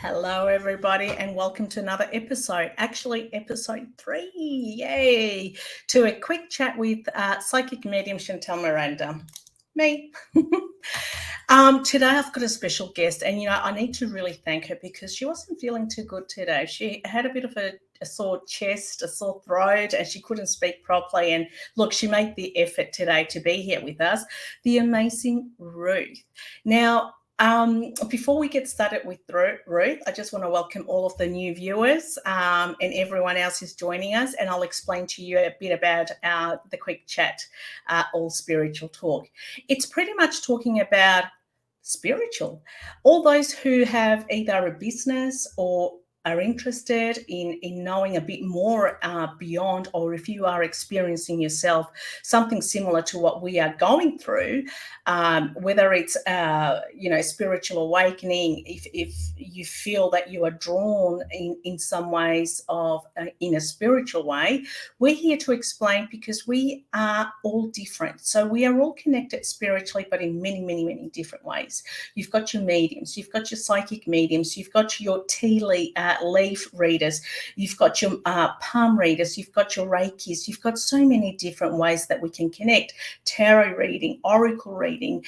Hello, everybody, and welcome to another episode. Actually, episode 3. Yay! To a quick chat with psychic medium Chantal Miranda. Me. Today, I've got a special guest, and I need to really thank her because she wasn't feeling too good today. She had a bit of a sore chest, a sore throat, and she couldn't speak properly. And look, she made the effort today to be here with us. The amazing Ruth. Now, before we get started with Ruth, I just want to welcome all of the new viewers and everyone else who's joining us, and I'll explain to you a bit about the quick chat, all spiritual talk. It's pretty much talking about spiritual. All those who have either a business or are interested in knowing a bit more beyond, or if you are experiencing yourself something similar to what we are going through, whether it's spiritual awakening, if you feel that you are drawn in some ways of in a spiritual way, we're here to explain, because we are all different. So we are all connected spiritually, but in many, many, many different ways. You've got your mediums, you've got your psychic mediums, you've got your tea leaf readers, you've got your palm readers, you've got your Reikis, you've got so many different ways that we can connect. Tarot reading, oracle reading,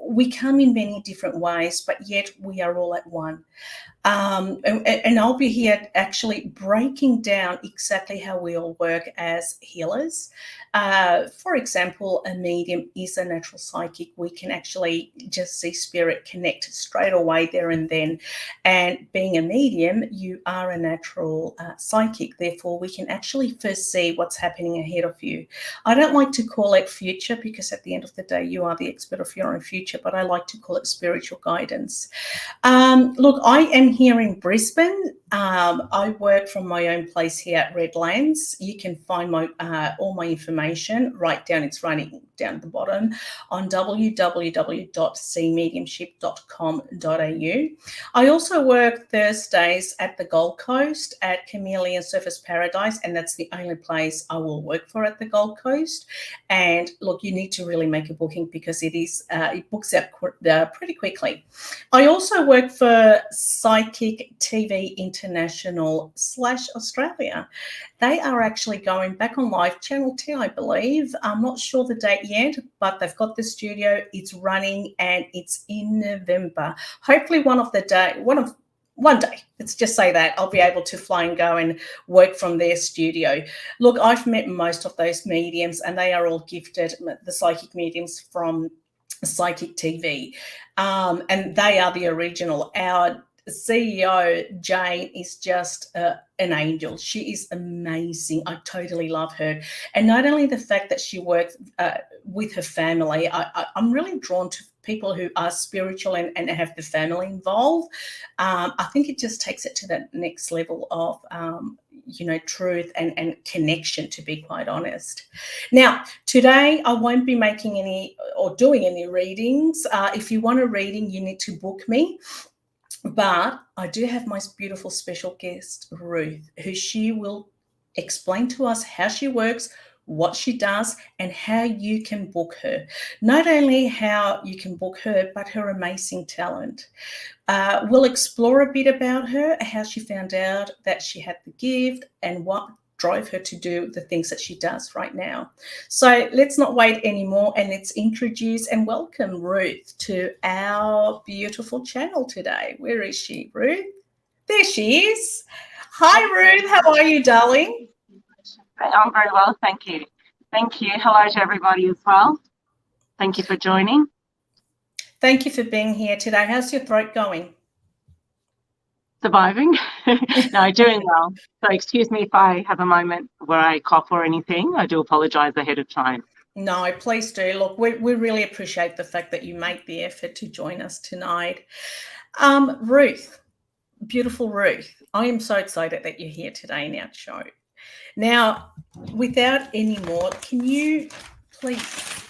we come in many different ways, but yet we are all at one. And I'll be here actually breaking down exactly how we all work as healers. For example, a medium is a natural psychic. We can actually just see spirit connect straight away there and then. And being a medium, you are a natural psychic. Therefore, we can actually first see what's happening ahead of you. I don't like to call it future, because at the end of the day, you are the expert of your own future, but I like to call it spiritual guidance. Look, I am here in Brisbane. I work from my own place here at Redlands. You can find my all my information right down. It's running down at the bottom on www.cmediumship.com.au. I also work Thursdays at the Gold Coast at Chameleon Surface Paradise, and that's the only place I will work for at the Gold Coast. And look, you need to really make a booking, because it books out pretty quickly. I also work for Psychic TV International /Australia. They are actually going back on live, Channel 10, I believe. I'm not sure the date yet, but they've got the studio. It's running, and it's in November. Hopefully one day, let's just say that, I'll be able to fly and go and work from their studio. Look, I've met most of those mediums, and they are all gifted, the psychic mediums from Psychic TV, and they are the original. Our CEO, Jane, is just an angel. She is amazing. I totally love her. And not only the fact that she works with her family, I'm really drawn to people who are spiritual and have the family involved. I think it just takes it to that next level of truth and connection, to be quite honest. Now, today I won't be making any or doing any readings. If you want a reading, you need to book me. But I do have my beautiful special guest, Ruth, who she will explain to us how she works, what she does, and how you can book her. Not only how you can book her, but her amazing talent. We'll explore a bit about her, how she found out that she had the gift, and what drove her to do the things that she does right now. So let's not wait anymore, and let's introduce and welcome Ruth to our beautiful channel today. Where is she, Ruth? There she is. Hi, Ruth. How are you, darling? I'm very well, thank you. Thank you. Hello to everybody as well. Thank you for joining. Thank you for being here today. How's your throat going? Surviving. No, doing well. So excuse me if I have a moment where I cough or anything. I do apologise ahead of time. No, please do. Look, we really appreciate the fact that you make the effort to join us tonight. Ruth, beautiful Ruth, I am so excited that you're here today in our show. Now, without any more, can you please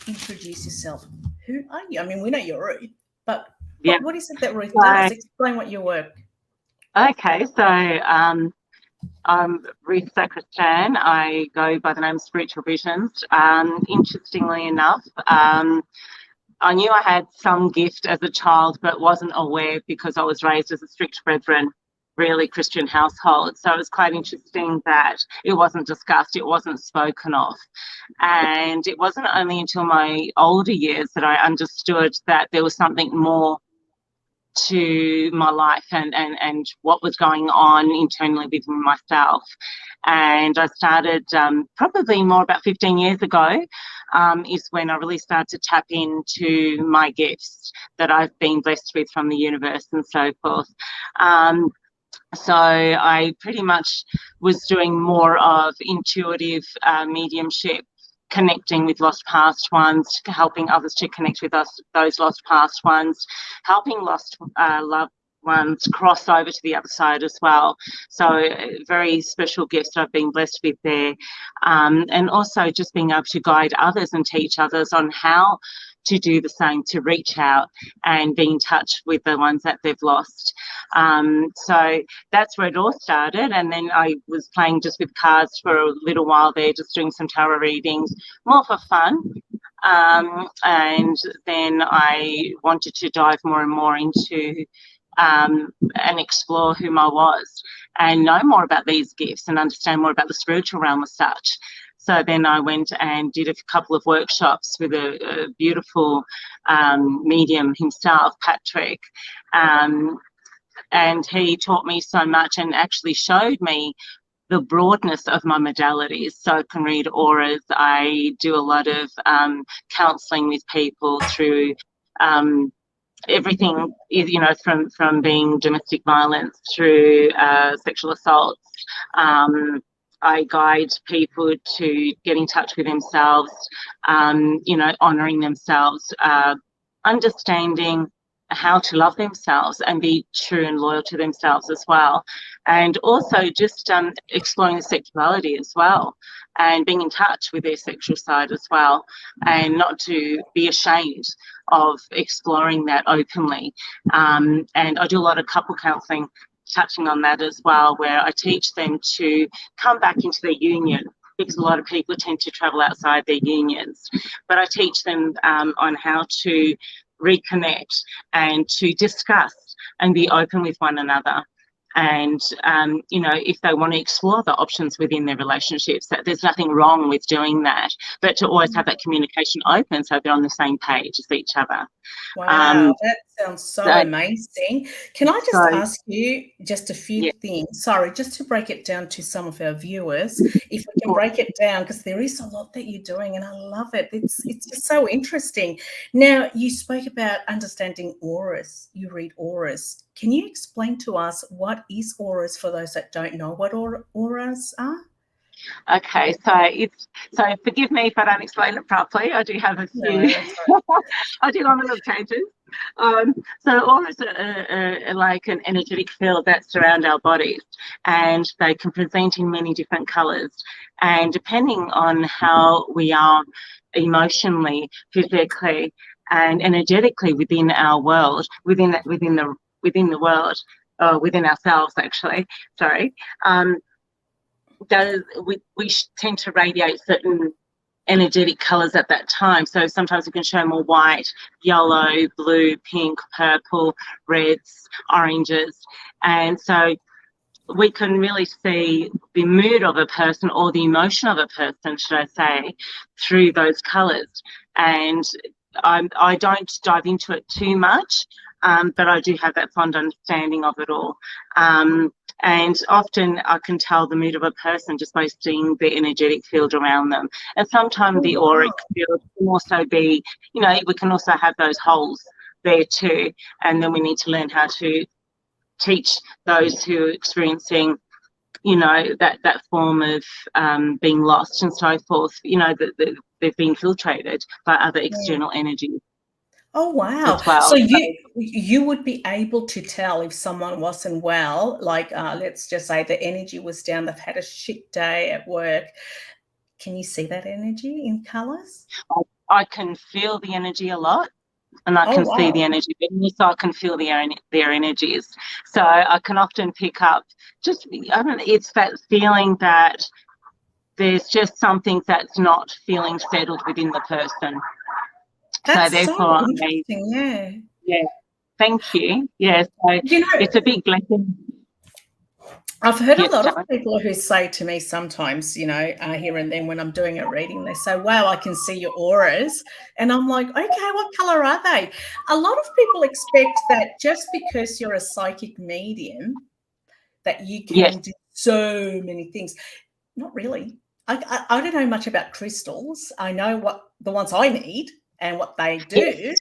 introduce yourself? Who are you? I mean, we know you're Ruth, but what is it that Ruth does? Explain what you work. Okay, so I'm Ruth Sacristan. I go by the name of Spiritual Visions. Interestingly enough, I knew I had some gift as a child, but wasn't aware because I was raised as a strict Brethren, really Christian household. So it was quite interesting that it wasn't discussed, it wasn't spoken of. And it wasn't only until my older years that I understood that there was something more to my life and what was going on internally within myself. And I started probably more about 15 years ago is when I really started to tap into my gifts that I've been blessed with from the universe and so forth. So I pretty much was doing more of intuitive mediumship, connecting with lost past ones, helping others to connect with us, those lost past ones, helping lost loved ones cross over to the other side as well. So very special gifts that I've been blessed with there. And also just being able to guide others and teach others on how to do the same, to reach out and be in touch with the ones that they've lost. So that's where it all started. And then I was playing just with cards for a little while there, just doing some tarot readings, more for fun. And then I wanted to dive more and more into and explore whom I was and know more about these gifts and understand more about the spiritual realm as such. So then I went and did a couple of workshops with a beautiful medium himself, Patrick, and he taught me so much and actually showed me the broadness of my modalities. So I can read auras. I do a lot of counselling with people through everything, you know, from being domestic violence through sexual assaults. I guide people to get in touch with themselves, you know, honouring themselves, understanding how to love themselves and be true and loyal to themselves as well. And also just exploring the sexuality as well and being in touch with their sexual side as well, and not to be ashamed of exploring that openly. And I do a lot of couple counselling, touching on that as well, where I teach them to come back into their union, because a lot of people tend to travel outside their unions. But I teach them on how to reconnect and to discuss and be open with one another. And, you know, if they want to explore the options within their relationships, that there's nothing wrong with doing that, but to always have that communication open so they're on the same page as each other. Wow, that sounds so amazing. Can I just ask you just a few things? Sorry, just to break it down to some of our viewers, if we can break it down, because there is a lot that you're doing and I love it. It's just so interesting. Now, you spoke about understanding auras. You read auras. Can you explain to us what is auras for those that don't know what auras are? Okay, so forgive me if I don't explain it properly. I do have a few. No, I do on little pages. So auras are like an energetic field that surround our bodies, and they can present in many different colours. And depending on how we are emotionally, physically, and energetically within our world, within the world, within ourselves, actually. Sorry. We tend to radiate certain energetic colours at that time. So sometimes we can show more white, yellow, blue, pink, purple, reds, oranges. And so we can really see the mood of a person or the emotion of a person, should I say, through those colours. And I don't dive into it too much, but I do have that fond understanding of it all. And often I can tell the mood of a person just by seeing the energetic field around them. And sometimes the auric field can also be, you know, we can also have those holes there too. And then we need to learn how to teach those who are experiencing, you know, that form of being lost and so forth, you know, that they've been infiltrated by other external energies. Oh, wow. Well. So you would be able to tell if someone wasn't well, like let's just say the energy was down, they've had a shit day at work. Can you see that energy in colours? I can feel the energy a lot, and I can see the energy, but also I can feel their energies. So I can often pick up just, I don't know, it's that feeling that there's just something that's not feeling settled within the person. That's so therefore, interesting. yeah, thank you. Yeah, so You know, it's a big blessing. I've heard a Yes, lot of John. people who say to me sometimes, here and then when I'm doing a reading, they say, wow, I can see your auras. And I'm like, okay, what color are they? A lot of people expect that just because you're a psychic medium, that you Yes, can do so many things. Not really. I don't know much about crystals. I know what the ones I need and what they do, yes,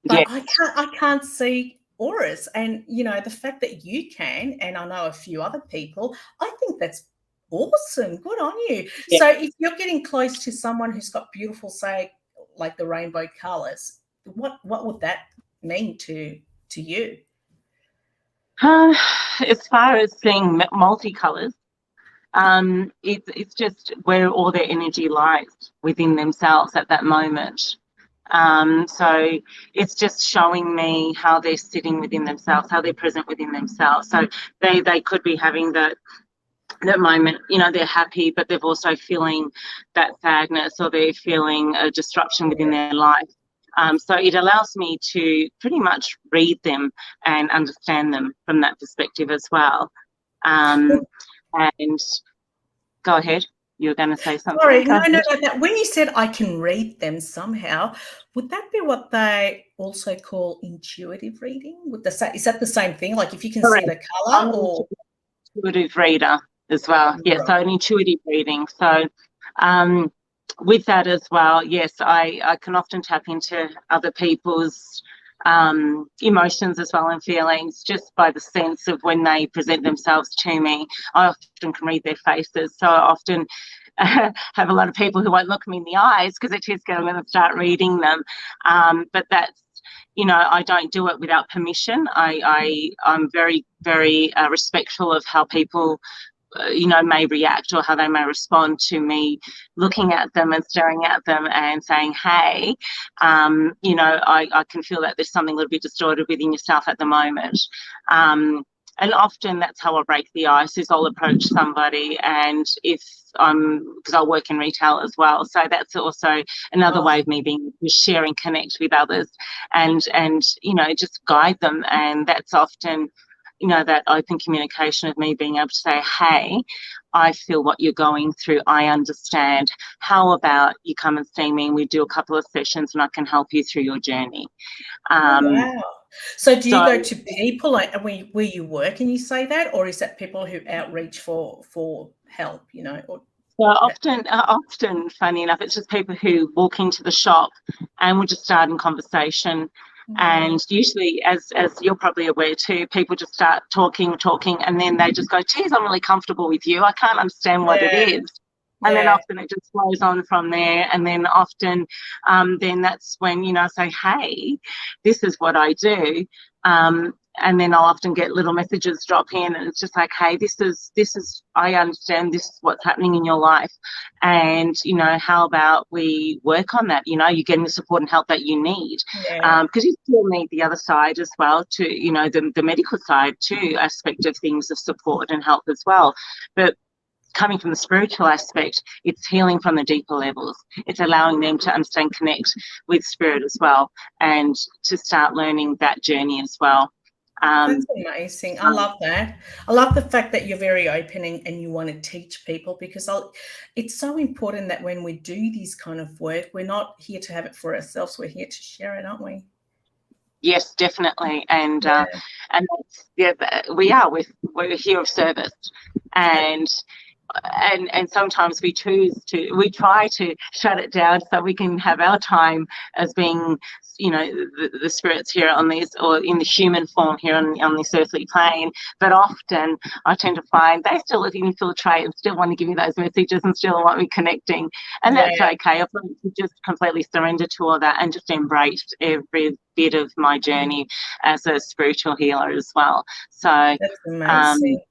but yes. I can't see auras. And the fact that you can, and I know a few other people, I think that's awesome. Good on you. Yeah. So if you're getting close to someone who's got beautiful, say, like the rainbow colors, what would that mean to you? As far as seeing multicolours, it's just where all their energy lies within themselves at that moment. So it's just showing me how they're sitting within themselves, how they're present within themselves. So they could be having that moment, they're happy, but they're also feeling that sadness, or they're feeling a disruption within their life. So it allows me to pretty much read them and understand them from that perspective as well. And go ahead. You were going to say something. Sorry, Go no, no, ahead. no. When you said I can read them somehow, would that be what they also call intuitive reading? Is that the same thing? Like if you can see Correct. the I'm color, an or intuitive reader as well. Yeah, right. so an intuitive reading. So with that as well, yes, I can often tap into other people's emotions as well, and feelings, just by the sense of when they present themselves to me. I often can read their faces. So I often have a lot of people who won't look me in the eyes because they're too scared I'm going to start reading them. But that's, I don't do it without permission. I'm very, very respectful of how people may react, or how they may respond to me looking at them and staring at them and saying, hey, I can feel that there's something a little bit distorted within yourself at the moment. And often that's how I break the ice, is I'll approach somebody, and because I work in retail as well, so that's also another way of me being able to share and connect with others, and just guide them. And that's often that open communication of me being able to say, hey, I feel what you're going through. I understand. How about you come and see me and we do a couple of sessions and I can help you through your journey. Wow. So do you So, go to people like where you work and you say that, or is that people who outreach for help, or so often, funny enough, it's just people who walk into the shop and we'll just start in conversation. And usually, as you're probably aware too, people just start talking, and then they just go, geez, I'm really comfortable with you. I can't understand what it is. And then often it just flows on from there. And then often, then that's when, I say, hey, this is what I do. And then I'll often get little messages drop in, and it's just like, hey, this is I understand this is what's happening in your life. And, how about we work on that? You're getting the support and help that you need. Because you still need the other side as well, to, the medical side too, aspect of things, of support and help as well. But coming from the spiritual aspect, it's healing from the deeper levels. It's allowing them to understand, connect with spirit as well, and to start learning that journey as well. That's amazing. I love that. I love the fact that you're very open and you want to teach people, because it's so important that when we do this kind of work, we're not here to have it for ourselves. We're here to share it, aren't we? Yes, definitely. And that's, we're here of service. And sometimes we try to shut it down so we can have our time as being, the spirits here on this, or in the human form here on this earthly plane. But often I tend to find they still infiltrate and still want to give me those messages and still want me connecting. And that's okay. I've learned to just completely surrender to all that and just embrace every bit of my journey as a spiritual healer as well. So that's amazing.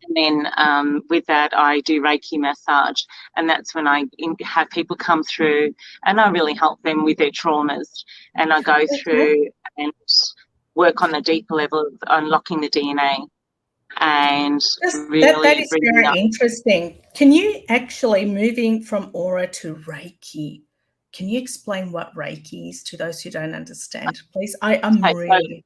And then with that, I do Reiki massage, and that's when I have people come through and I really help them with their traumas. And I go through and work on the deeper level of unlocking the DNA and that really is bringing very up. interesting. Can you actually, moving from aura to Reiki, Can you explain what Reiki is to those who don't understand, please? I'm Okay, really,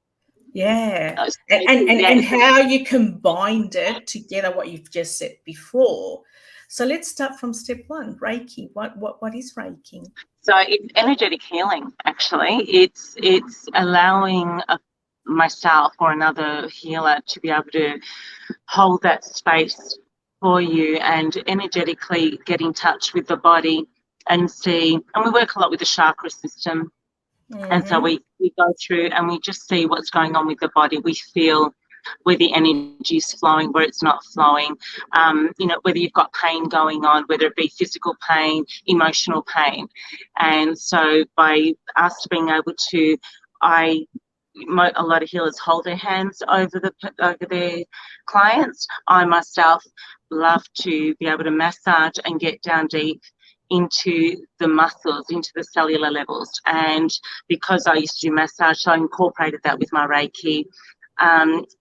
yeah. so, And how you combined it together, what you've just said before. So let's start from step one, Reiki. What is Reiki? So it's energetic healing, actually. It's allowing myself or another healer to be able to hold that space for you and energetically get in touch with the body and see. And we work a lot with the chakra system. And so we go through and we just see what's going on with the body. We feel where the energy is flowing, where it's not flowing, whether you've got pain going on, whether it be physical pain, emotional pain. And so by us being able to, a lot of healers hold their hands over their clients. I myself love to be able to massage and get down deep into the muscles, into the cellular levels. And because I used to do massage, so I incorporated that with my Reiki,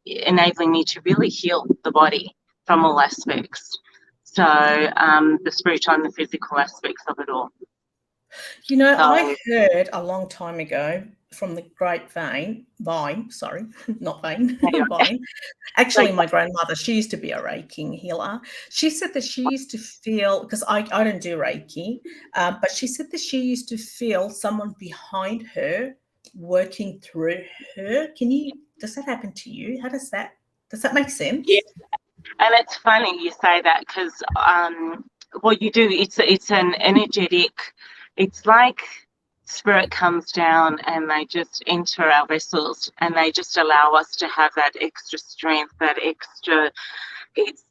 enabling me to really heal the body from all aspects. So the spiritual and the physical aspects of it all. I heard a long time ago from the great vine, sorry, not vein, vine. Actually, my grandmother, she used to be a Reiki healer. She said that she used to feel, because I don't do Reiki, but she said that she used to feel someone behind her working through her. Does that happen to you? Does that make sense? Yes. And it's funny you say that because what you do, it's an energetic, it's like spirit comes down and they just enter our vessels and they just allow us to have that extra strength, that extra, it's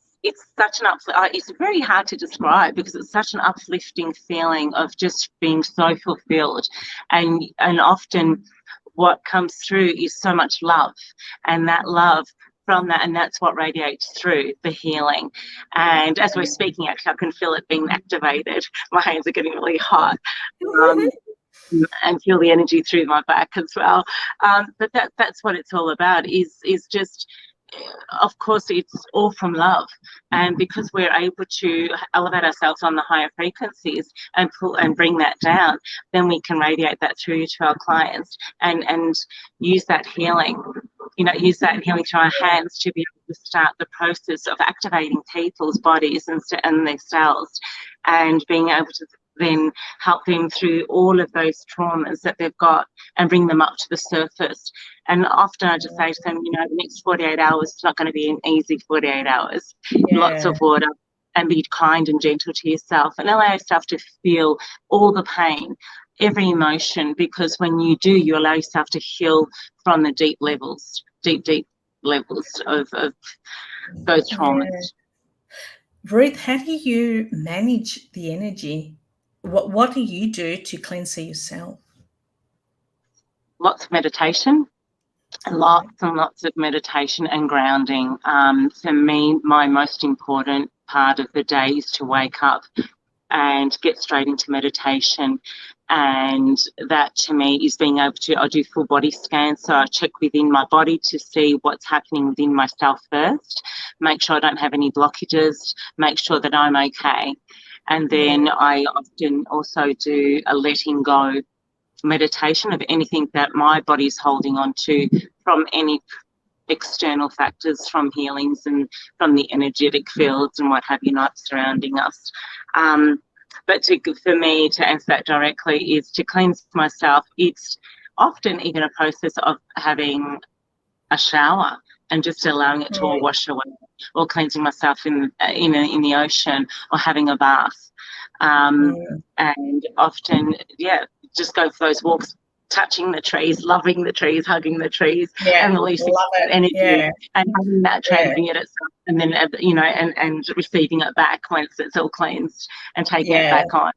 such an it's very hard to describe because it's such an uplifting feeling of just being so fulfilled. And often what comes through is so much love, and that love from that, and that's what radiates through the healing. And as we're speaking, actually, I can feel it being activated. My hands are getting really hot. And feel the energy through my back as well. But that's what it's all about, is just, of course, it's all from love. And because we're able to elevate ourselves on the higher frequencies and pull and bring that down, then we can radiate that through to our clients and use that healing, use that healing through our hands to be able to start the process of activating people's bodies and their cells, and being able to then help them through all of those traumas that they've got and bring them up to the surface. And often I just say to them, the next 48 hours is not going to be an easy 48 hours. Yeah. Lots of water, and be kind and gentle to yourself, and allow yourself to feel all the pain, every emotion, because when you do, you allow yourself to heal from the deep levels of those traumas. Yeah. Ruth, how do you manage the energy? What do you do to cleanse yourself? Lots of meditation, lots and lots of meditation and grounding. For me, my most important part of the day is to wake up and get straight into meditation. And that to me is being able to, I do full body scans, so I check within my body to see what's happening within myself first, make sure I don't have any blockages, make sure that I'm okay. And then I often also do a letting go meditation of anything that my body's holding on to, from any external factors, from healings and from the energetic fields and what have you not surrounding us. But for me, to answer that directly, is to cleanse myself. It's often even a process of having a shower and just allowing it to all wash away, or cleansing myself in the ocean, or having a bath. And often, just go for those walks, touching the trees, loving the trees, hugging the trees, and releasing that energy, and having that transmitting it itself, and then and receiving it back once it's all cleansed, and taking it back on.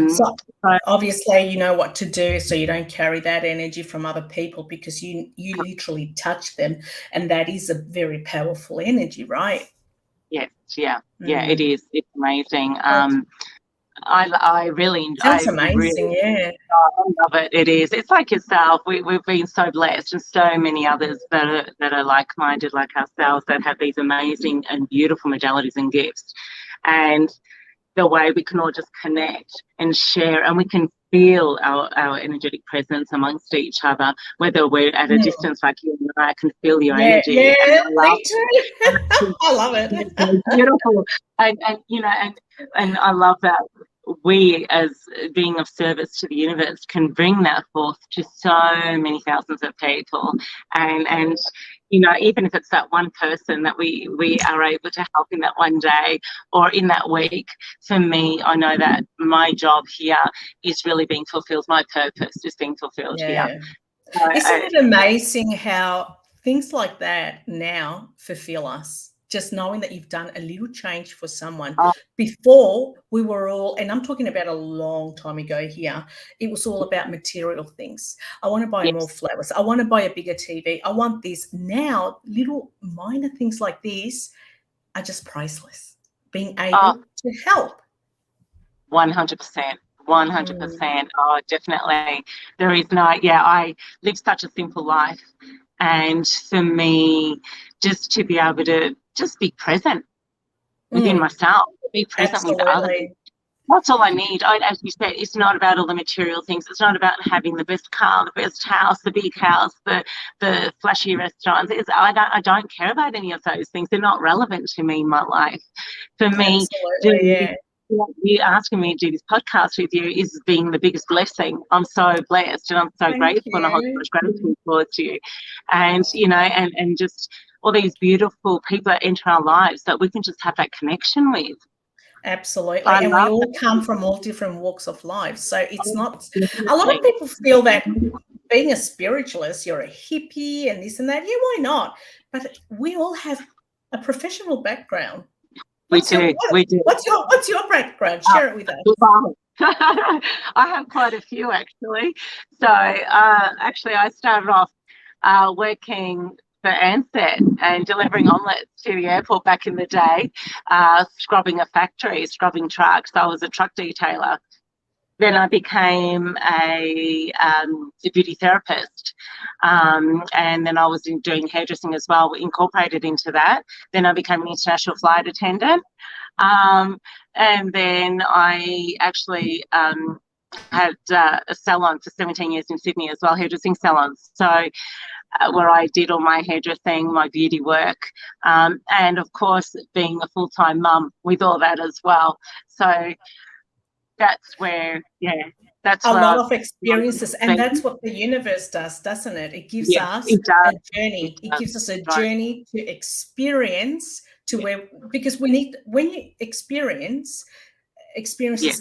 So obviously you know what to do, so you don't carry that energy from other people, because you literally touch them, and that is a very powerful energy, right? Yes, it is. It's amazing. I really Sounds amazing. I love it. It is. It's like yourself. We've been so blessed, and so many others that are like-minded like ourselves, that have these amazing and beautiful modalities and gifts. And the way we can all just connect and share, and we can feel our energetic presence amongst each other, whether we're at a distance like you and I can feel your energy. Yeah, and I love me too. I love it. it's so beautiful. And you know, and I love that we, as being of service to the universe, can bring that forth to so many thousands of people. And you know, even if it's that one person that we are able to help in that one day or in that week, for me, I know that my job here is really being fulfilled. My purpose is being fulfilled here. So, isn't it amazing how things like that now fulfill us? Just knowing that you've done a little change for someone. Before, we were all, and I'm talking about a long time ago here, it was all about material things. I want to buy more flowers. I want to buy a bigger TV. I want this. Now, little minor things like this are just priceless. Being able to help. 100%. 100%. Oh, definitely. There is no, I live such a simple life. And for me, just to be able to just be present within myself, be present with others. That's all I need. As you said, it's not about all the material things. It's not about having the best car, the best house, the big house, the flashy restaurants. I don't care about any of those things. They're not relevant to me in my life. For me, you asking me to do this podcast with you is being the biggest blessing. I'm so blessed and I'm so grateful and I hold so much gratitude towards you. And, you know, and just all these beautiful people that enter our lives that we can just have that connection with. Absolutely. And we all come from all different walks of life. So it's not, a lot of people feel that being a spiritualist, you're a hippie and this and that. Yeah, why not? But we all have a professional background. We do. What's your background? Share it with us. I have quite a few, actually. So, actually, I started off working for Ansett and delivering omelettes to the airport back in the day, scrubbing a factory, scrubbing trucks. I was a truck detailer. Then I became a beauty therapist, and then I was doing hairdressing as well, incorporated into that. Then I became an international flight attendant, and then I actually had a salon for 17 years in Sydney as well, hairdressing salons. So where I did all my hairdressing, my beauty work, and of course being a full-time mum with all that as well. So that's where, that's a lot of experiences, and that's what the universe does, doesn't it? It gives us a journey. It gives us a journey to experience to where, because we need, when you experiences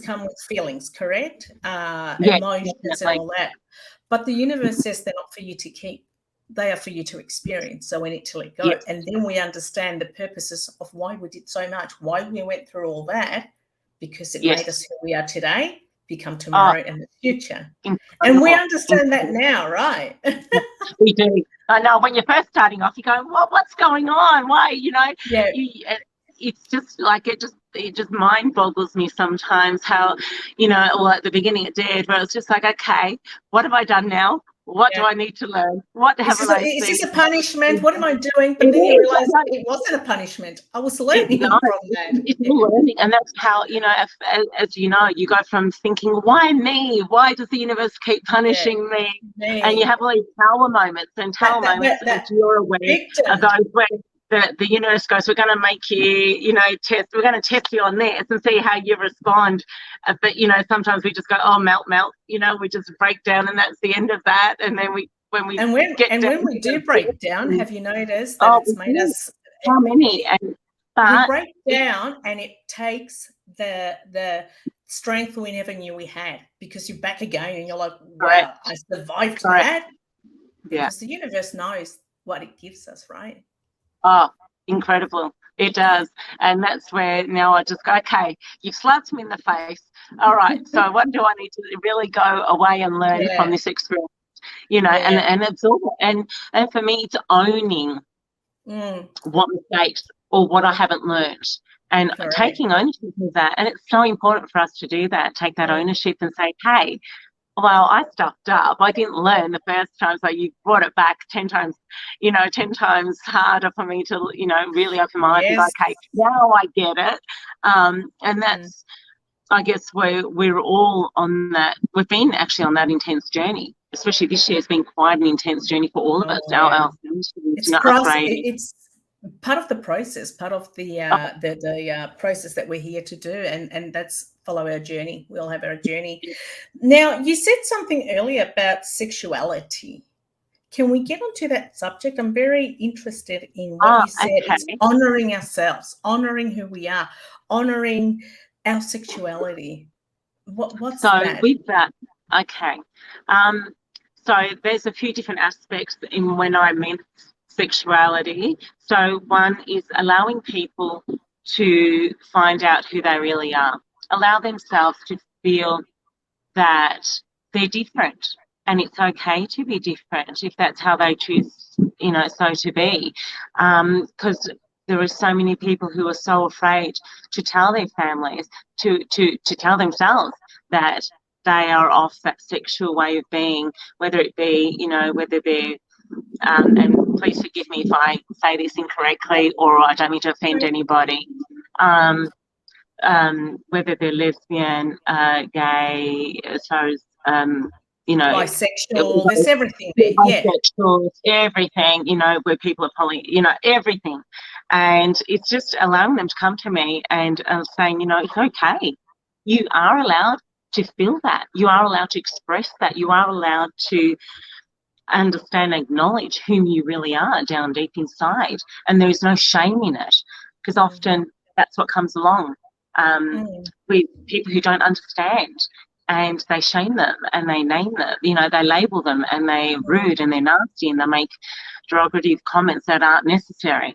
come with feelings, correct? Emotions and all that. But the universe says they're not for you to keep. They are for you to experience. So we need to let go. And then we understand the purposes of why we did so much, why we went through all that, because it made us who we are today, become tomorrow and the future. And we understand that now, right? We do. I know when you're first starting off, you're going, what's going on? Why? You know, it's just like, it just mind boggles me sometimes how, you know, well, at the beginning it did, but it's just like, okay, what have I done now? What do I need to learn? What haven't I seen? Is this a punishment? What am I doing? But then you realise it wasn't a punishment. I was learning from that. It's learning, and that's how, you know, as you know, you go from thinking, why me? Why does the universe keep punishing me? And you have all these tower moments and you're aware of those where the universe goes, we're going to make you, you know, we're going to test you on this and see how you respond. But, you know, sometimes we just go, melt, you know, we just break down and that's the end of that. And then when we do break down, have you noticed that it's made us, how many? We break down and it takes the strength we never knew we had, because you're back again and you're like, wow, I survived that. Because the universe knows what it gives us, right? Oh, incredible. It does. And that's where now I just go, okay, you've slapped me in the face. All right, so what do I need to really go away and learn from this experience? You know, and absorb it. And for me, it's owning what mistakes or what I haven't learned, and taking ownership of that. And it's so important for us to do that, take that ownership and say, hey, well, I stuffed up. I didn't learn the first time, so you brought it back 10 times, you know, 10 times harder for me to, you know, really open my eyes and go, okay, now I get it. And that's I guess we're all on that. We've been actually on that intense journey, especially this year has been quite an intense journey for all of us. Yeah. Our It's upgrading. it's part of the process, part of the process that we're here to do, and that's follow our journey. We all have our journey. Now, you said something earlier about sexuality. Can we get onto that subject? I'm very interested in what you said. Okay. It's honoring ourselves, honoring who we are, honoring our sexuality. What's that? With that, okay. So there's a few different aspects in when I meant sexuality. So one is allowing people to find out who they really are, allow themselves to feel that they're different, and it's okay to be different if that's how they choose, so to be. Because there are so many people who are so afraid to tell their families, to tell themselves that they are off that sexual way of being, whether it be, whether they're, and please forgive me if I say this incorrectly or I don't mean to offend anybody, whether they're lesbian, gay, as far as, bisexual, there's everything there. Bisexual, everything, where people are everything. And it's just allowing them to come to me and saying, it's okay. You are allowed to feel that. You are allowed to express that. You are allowed to understand and acknowledge whom you really are down deep inside. And there is no shame in it, because often that's what comes along with people who don't understand, and they shame them and they name them, they label them, and they're rude and they're nasty and they make derogative comments that aren't necessary.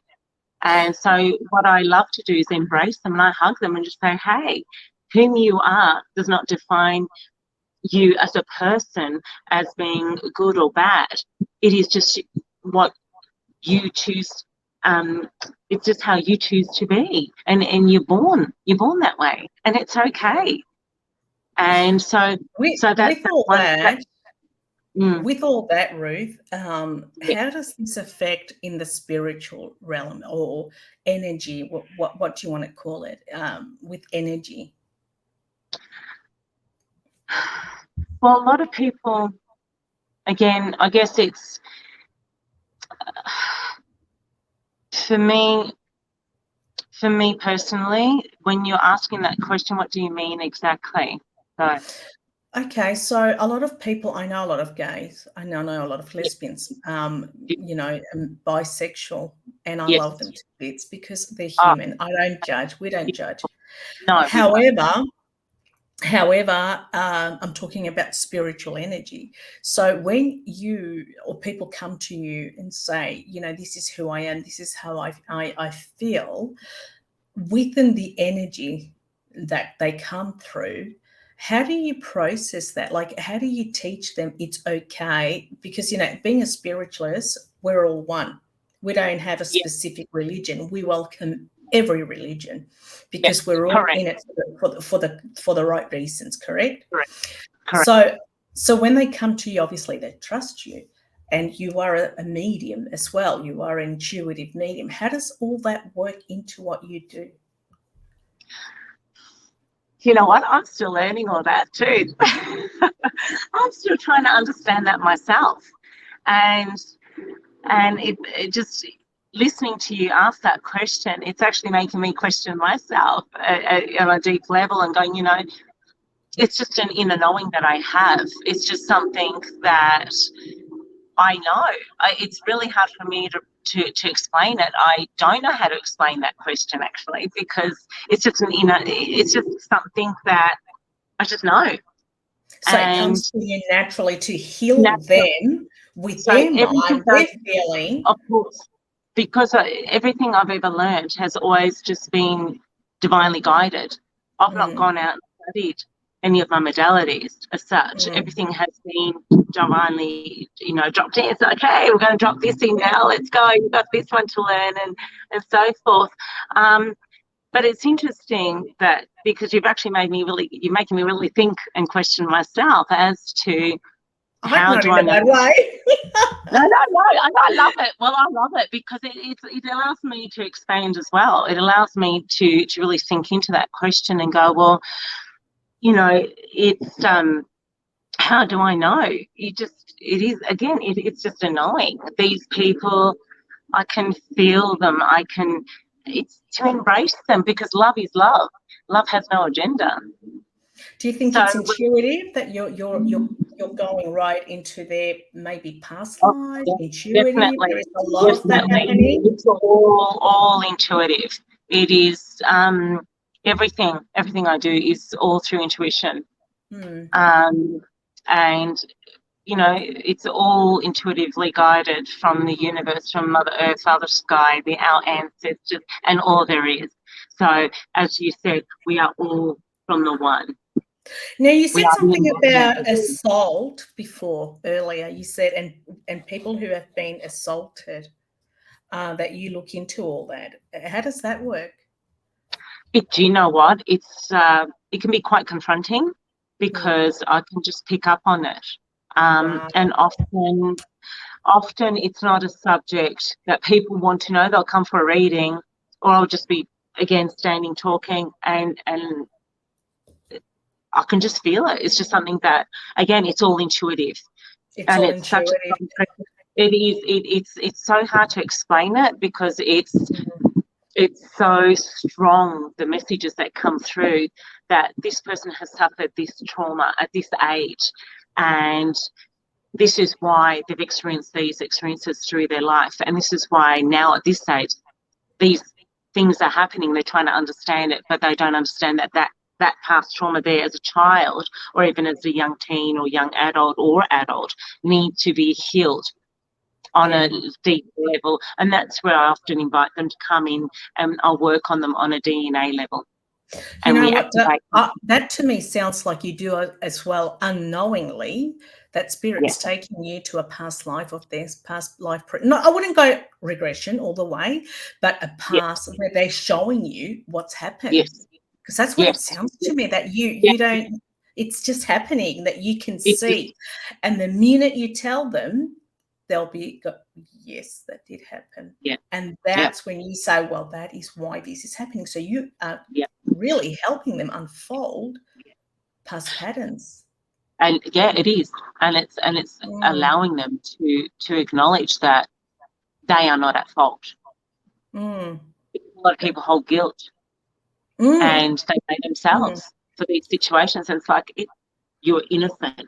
And so what I love to do is embrace them, and I hug them and just say, hey, whom you are does not define you as a person as being good or bad. It is just what you choose. It's just how you choose to be, and you're born that way, and it's okay. And so with all that, Ruth, how does this affect in the spiritual realm or energy? What do you want to call it? With energy. Well, a lot of people, again, I guess it's, for me personally, when you're asking that question, what do you mean exactly? Okay, so a lot of people, I know a lot of gays, I know a lot of lesbians, bisexual, and I love them to bits because they're human. I don't judge. We don't judge. No. However, I'm talking about spiritual energy. So when you or people come to you and say, this is who I am, this is how I feel, within the energy that they come through, how do you process that? Like, how do you teach them it's okay? Because, being a spiritualist, we're all one. We don't have a specific religion. We welcome every religion because we're all in it for the right reasons, correct? Correct. So when they come to you, obviously they trust you, and you are a medium as well. You are an intuitive medium. How does all that work into what you do? You know what? I'm still learning all that too. I'm still trying to understand that myself, and it just, listening to you ask that question, it's actually making me question myself on a deep level, and going, it's just an inner knowing that I have. It's just something that I know. It's really hard for me to explain it. I don't know how to explain that question, actually, because it's just it's just something that I just know. So it comes to you naturally to heal them with their mind, their feeling. Of course, because everything I've ever learned has always just been divinely guided. I've not gone out and studied any of my modalities as such. Everything has been divinely, dropped in. It's okay, we're going to drop this in now. Let's go. You've got this one to learn, and so forth. But it's interesting that, because you're making me really think and question myself as to how do I know that way. No, I love it. Well, I love it because it allows me to expand as well. It allows me to really sink into that question and go, well, you know, it's how do I know? It's just a knowing. These people, I can feel them. It's to embrace them, because love is love. Love has no agenda. Do you think So, it's intuitive that you're going right into their maybe past oh, life? yeah, Intuitive. There is a lot of that definitely. happening. It's all intuitive. It is everything I do is all through intuition. Hmm. And you know, it's all intuitively guided from the universe, from Mother Earth, Father Sky, our ancestors, and all there is. So, as you said, we are all from the one. Now, you We said are the something embodiment about of all. assault before earlier. You said, and people who have been assaulted, that you look into all that. How does that work? Do you know what? It can be quite confronting, Hmm. because I can just pick up on it. Wow. And often it's not a subject that people want to know. They'll come for a reading, or I'll just be again standing talking, and I can just feel it. It's just something that, again, it's all intuitive, It's and all it's such a intuitive. it is it's so hard to explain it, because Mhm. it's so strong, the messages that come through, that this person has suffered this trauma at this age, and this is why they've experienced these experiences through their life, and this is why now at this age these things are happening. They're trying to understand it, but they don't understand that past trauma there as a child, or even as a young teen or young adult, need to be healed on Yeah. a deep level. And that's where I often invite them to come in, and I'll work on them on a DNA level, You and know we what? activate them. That to me sounds like you do it as well, unknowingly. That spirit's Yes, taking you to a past life of theirs, past life. No, I wouldn't go regression all the way, but a yes, past where they're showing you what's happened. yes, Because that's what it yes, sounds to me, that yes, you don't. It's just happening that you can it is. see, and the minute you tell them, they'll be yes, that did happen, Yeah, and yeah, that's when you say, well, that is why this is happening. So you are yeah. really helping them unfold past patterns. And yeah, it is. And it's Mm, allowing them to acknowledge that they are not at fault. mm, A lot of people hold guilt, mm, and they blame mm. themselves for these situations. And it's like, you're innocent.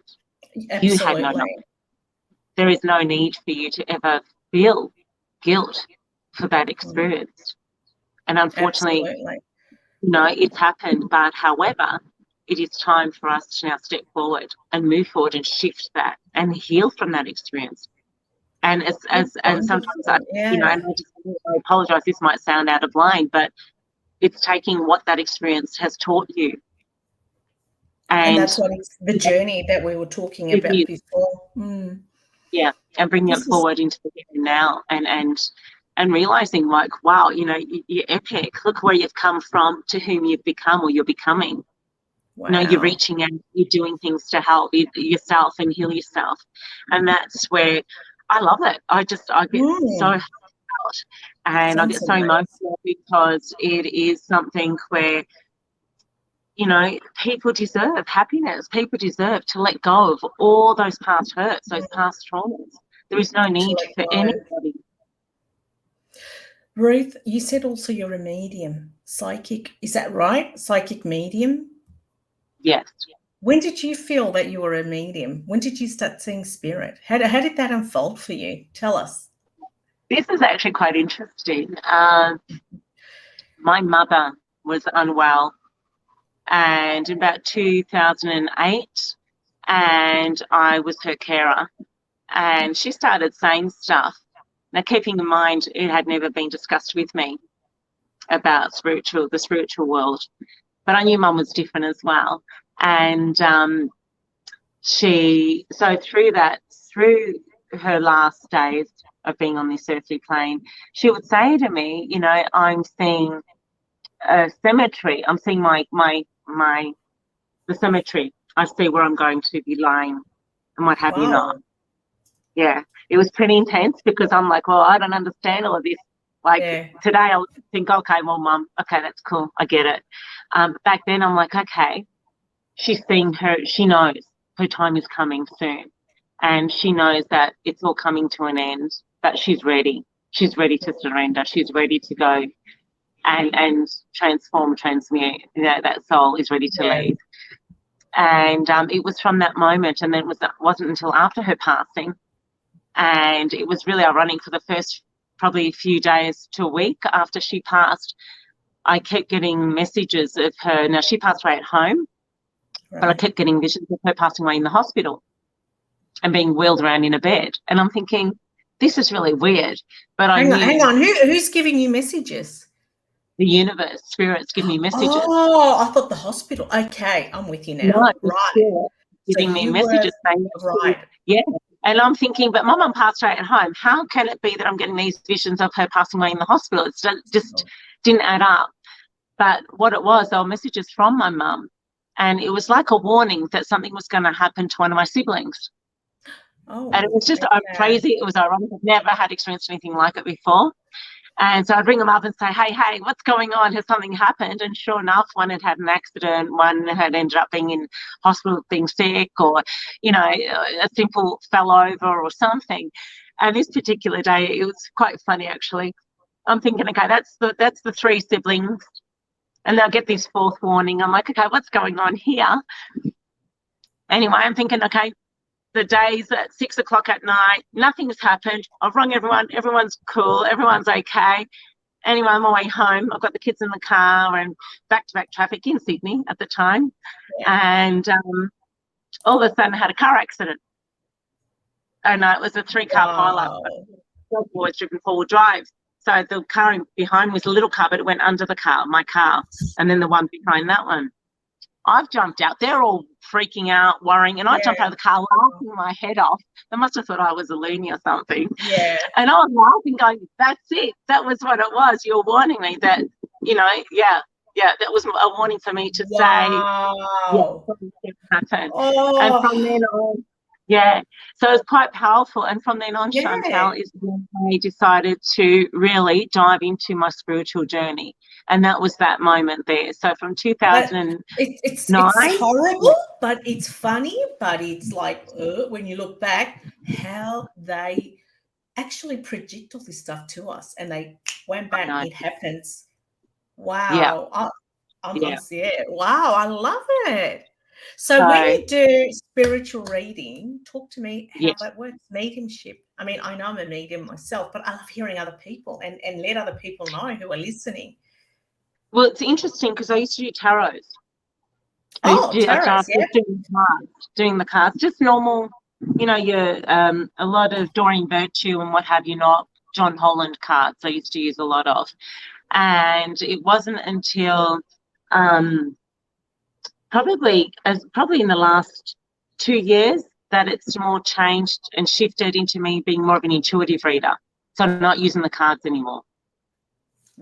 You had no Absolutely. knowledge. There is no need for you to ever feel guilt for that Mm, experience. And unfortunately, absolutely. it's happened. But however, it is time for us to now step forward and move forward and shift that and heal from that experience. And That's and sometimes wonderful. Yeah. and I apologise. This might sound out of line, but it's taking what that experience has taught you, And and that's what it's the journey that we were talking it about is, before. Mm. yeah, and bringing it This is forward into the here and now, and realizing, like, wow, you're epic. Look where you've come from, to whom you've become, or you're becoming. You're wow. reaching out, you're doing things to help yourself and heal yourself, and that's where I love it. I get so Mm. out, and I Sounds get so amazing. emotional, because it is something where people deserve happiness. People deserve to let go of all those past hurts, those Mm. past traumas. There is no To need let for go. anybody. Ruth, you said also you're a medium, psychic. Is that right? Psychic medium? Yes. When did you feel that you were a medium? When did you start seeing spirit? How did that unfold for you? Tell us. This is actually quite interesting. My mother was unwell, and in about 2008, and I was her carer, and she started saying stuff. Now, keeping in mind, it had never been discussed with me about the spiritual world, but I knew Mum was different as well. And through her last days of being on this earthly plane, she would say to me, I'm seeing a cemetery. I'm seeing the cemetery. I see where I'm going to be lying, and what have you not. Wow. Yeah, it was pretty intense, because I'm like, well, I don't understand all of this. Like, Yeah. today I would think, okay, well, Mum, okay, that's cool, I get it. Back then I'm like, okay, she's seeing her, she knows her time is coming soon, and she knows that it's all coming to an end, that she's ready. She's ready to surrender. She's ready to go and transform, transmute. That soul is ready to leave. And it was from that moment, and then it wasn't until after her passing, and it was really ironic, for the first probably a few days to a week after she passed, I kept getting messages of her. Now, she passed away at home, but I kept getting visions of her passing away in the hospital and being wheeled around in a bed. And I'm thinking, this is really weird. But hang on. Who's giving you messages? The universe, spirits give me messages. Oh, I thought the hospital. Okay, I'm with you now. No, right. Giving me messages. Right. Yeah. And I'm thinking, but my mum passed away at home. How can it be that I'm getting these visions of her passing away in the hospital? It just didn't add up. But what it was, they were messages from my mum. And it was like a warning that something was going to happen to one of my siblings. Oh, and it was just crazy. It was ironic. I've never had experienced anything like it before. And so I'd ring them up and say, hey, what's going on? Has something happened? And sure enough, one had had an accident, one had ended up being in hospital being sick, or, a simple fell over or something. And this particular day, it was quite funny, actually. I'm thinking, okay, that's the three siblings. And they'll get this fourth warning. I'm like, okay, what's going on here? Anyway, I'm thinking, okay, the days at 6 o'clock at night, nothing's happened. I've rung everyone. Everyone's cool. Everyone's okay. Anyway, I'm on my way home. I've got the kids in the car and back-to-back traffic in Sydney at the time. Yeah. And all of a sudden I had a car accident. And it was a 3-car pile-up. Boys driven forward drive. So the car behind was a little car, but it went under the car, my car, and then the one behind that one. I've jumped out. They're all freaking out, worrying, and I jumped out of the car laughing my head off. They must have thought I was a loony or something. Yeah. And I was laughing, going, that's it. That was what it was. You're warning me that, that was a warning for me to say, something's going to happen. Oh. And from then on, so it was quite powerful. And from then on, Chantal, is when I decided to really dive into my spiritual journey. And that was that moment there. So from 2009. It's horrible, but it's funny. But it's like, when you look back, how they actually predict all this stuff to us. And they went back, it happens. Wow. Yeah. Wow, I love it. So when you do spiritual reading, talk to me how that works, mediumship. I mean, I know I'm a medium myself, but I love hearing other people and let other people know who are listening. Well, it's interesting because I used to do tarots. Doing the cards, just normal, a lot of Doreen Virtue and what have you not, John Holland cards I used to use a lot of. And it wasn't until probably in the last 2 years that it's more changed and shifted into me being more of an intuitive reader. So I'm not using the cards anymore.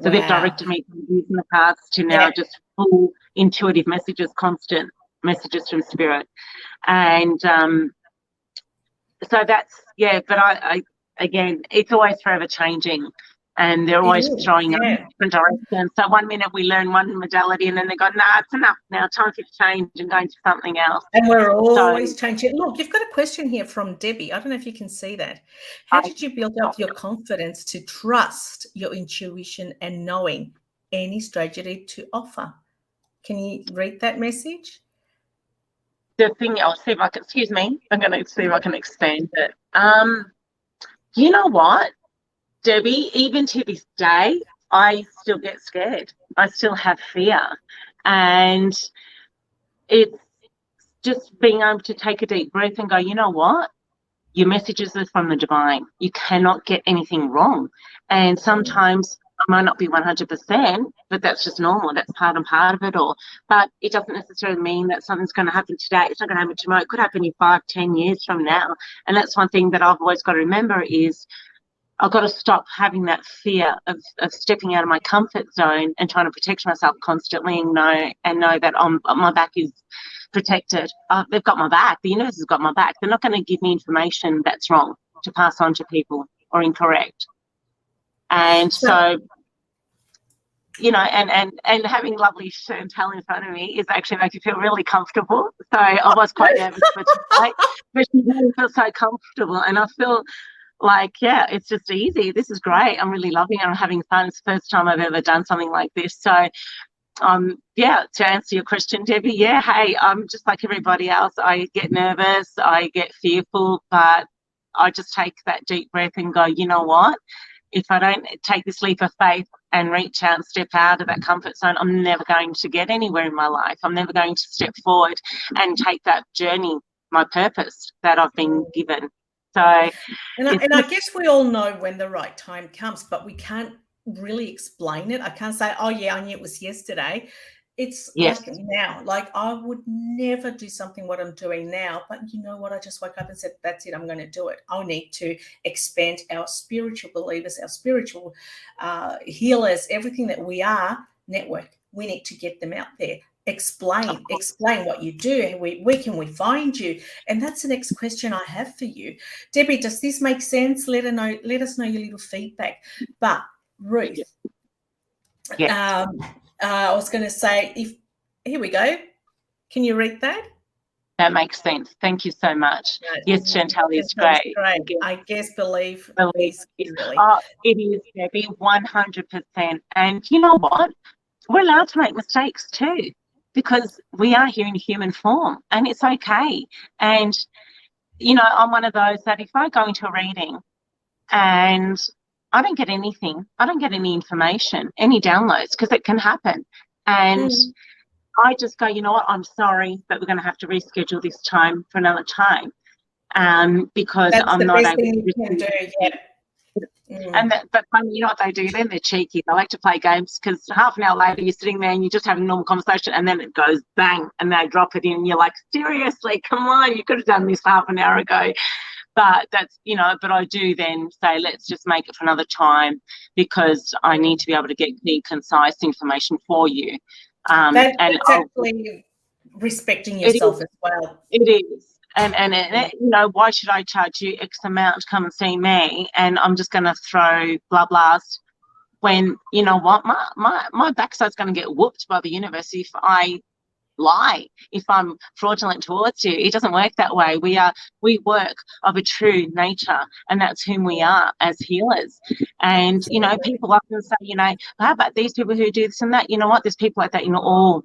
So they've directed me from using the cards to now just full intuitive messages, constant messages from spirit. And so that's, but I again, it's always forever changing. And they're always throwing up in different directions. So 1 minute we learn one modality and then they go, it's enough now, time for you to change and go into something else. And we're always changing. Look, you've got a question here from Debbie. I don't know if you can see that. How did you build up your confidence to trust your intuition and knowing any strategy to offer? Can you read that message? The thing, I'll see if I can, excuse me, I'm going to see if I can expand it. You know what? Debbie, even to this day, I still get scared. I still have fear. And it's just being able to take a deep breath and go, you know what? Your messages are from the divine. You cannot get anything wrong. And sometimes I might not be 100%, but that's just normal. That's part and part of it all. But it doesn't necessarily mean that something's going to happen today. It's not going to happen tomorrow. It could happen in 5-10 years from now. And that's one thing that I've always got to remember is I've got to stop having that fear of stepping out of my comfort zone and trying to protect myself constantly and know that my back is protected. They've got my back. The universe has got my back. They're not going to give me information that's wrong to pass on to people or incorrect. And so and having lovely Chantal in front of me is actually makes you feel really comfortable. So I was quite nervous for tonight, but she made me feel so comfortable, and I feel like, yeah, it's just easy. This is great. I'm really loving it. I'm having fun. It's the first time I've ever done something like this. So yeah, to answer your question, Debbie, yeah, hey, I'm just like everybody else. I get nervous, I get fearful, but I just take that deep breath and go, you know what? If I don't take this leap of faith and reach out and step out of that comfort zone, I'm never going to get anywhere in my life. I'm never going to step forward and take that journey, my purpose that I've been given. So, and I guess we all know when the right time comes, but we can't really explain it. I can't say, oh yeah, I knew it was yesterday. It's yes. like now. Like I would never do something what I'm doing now, but you know what? I just woke up and said, that's it, I'm going to do it. I need to expand our spiritual believers, our spiritual healers, everything that we are, network. We need to get them out there. Explain what you do. Where can we find you? And that's the next question I have for you. Debbie, does this make sense? Let us know your little feedback. But Ruth, yes. I was going to say, here we go. Can you read that? That makes sense. Thank you so much. Yes, Chantal is great. I guess believe is really. Oh, it is, Debbie, 100%. And you know what? We're allowed to make mistakes too, because we are here in human form, and it's okay. And, you know, I'm one of those that if I go into a reading and I don't get anything, I don't get any information, any downloads, because it can happen. And I just go, you know what, I'm sorry, but we're going to have to reschedule this time for another time, because that's I'm the not best able thing to. You can do, yeah. And but you know what they do then? They're cheeky. They like to play games, because half an hour later you're sitting there and you're just having a normal conversation, and then it goes bang and they drop it in, and you're like, seriously, come on, you could have done this half an hour ago. But that's, you know, but I do then say, let's just make it for another time, because I need to be able to get the concise information for you. That's actually respecting yourself as well. It is. And you know, why should I charge you X amount to come and see me, and I'm just going to throw blah blahs, when, you know what, my backside's going to get whooped by the universe if I lie, if I'm fraudulent towards you. It doesn't work that way. We work of a true nature, and that's whom we are as healers. And, you know, people often say, you know, how about these people who do this and that? You know what, there's people like that in all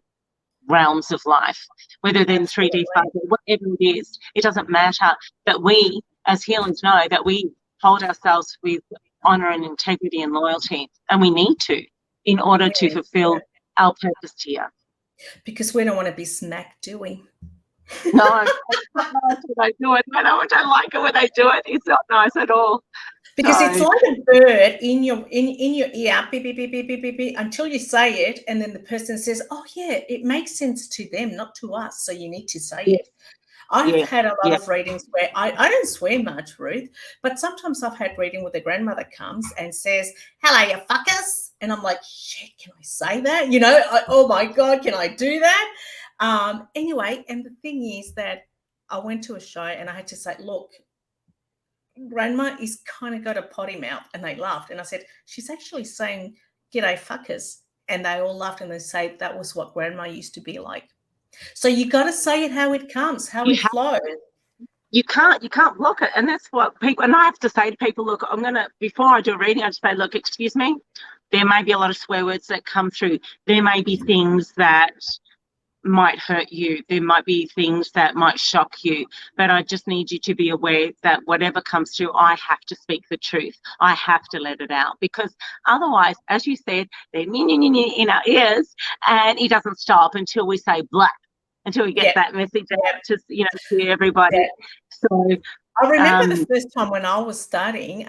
realms of life, whether they're in 3D, 5D, whatever it is, it doesn't matter. But we as healers know that we hold ourselves with honour and integrity and loyalty, and we need to, in order to fulfill our purpose here. Because we don't want to be smacked, do we? No, it's not nice when they do it. I don't like it when they do it. It's not nice at all. Because it's like a bird in your ear, beep, beep, beep, beep, beep, beep, beep, until you say it, and then the person says, oh yeah, it makes sense to them, not to us, so you need to say it. I've had a lot of readings where I don't swear much, Ruth, but sometimes I've had reading where the grandmother comes and says, hello, you fuckers. And I'm like, shit, can I say that? You know, oh my God, can I do that? Anyway, and the thing is that I went to a show and I had to say, look, Grandma is kind of got a potty mouth, and they laughed. And I said, she's actually saying, g'day fuckers. And they all laughed, and they say that was what Grandma used to be like. So you got to say it how it comes, how it flows. You can't block it. And that's what people, and I have to say to people, look, before I do a reading, I just say, look, excuse me, there may be a lot of swear words that come through. There may be things that might hurt you. There might be things that might shock you, but I just need you to be aware that whatever comes through, I have to speak the truth. I have to let it out, because otherwise, as you said, they're in our ears, and it doesn't stop until we say blah, until we get that message out to, you know, to everybody. So I remember the first time when I was starting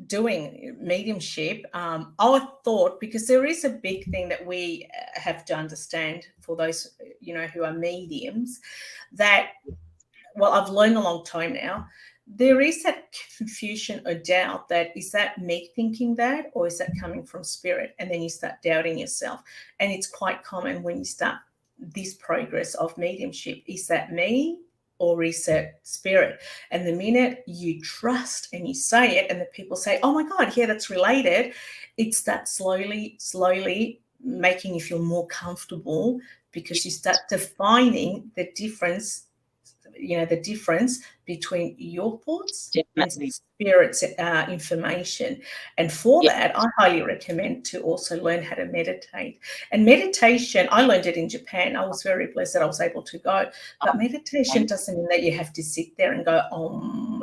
doing mediumship, I thought, because there is a big thing that we have to understand for those, you know, who are mediums, that, well, I've learned a long time now, there is that confusion or doubt that, is that me thinking that, or is that coming from spirit? And then you start doubting yourself. And it's quite common when you start this progress of mediumship. Is that me? Or is it spirit? And the minute you trust and you say it, and the people say, oh my God, yeah, that's related, it's that slowly making you feel more comfortable, because you start defining the difference, the difference between your thoughts Definitely. and spirit's information. And for that, I highly recommend to also learn how to meditate. And meditation, I learned it in Japan. I was very blessed that I was able to go. But meditation doesn't mean that you have to sit there and go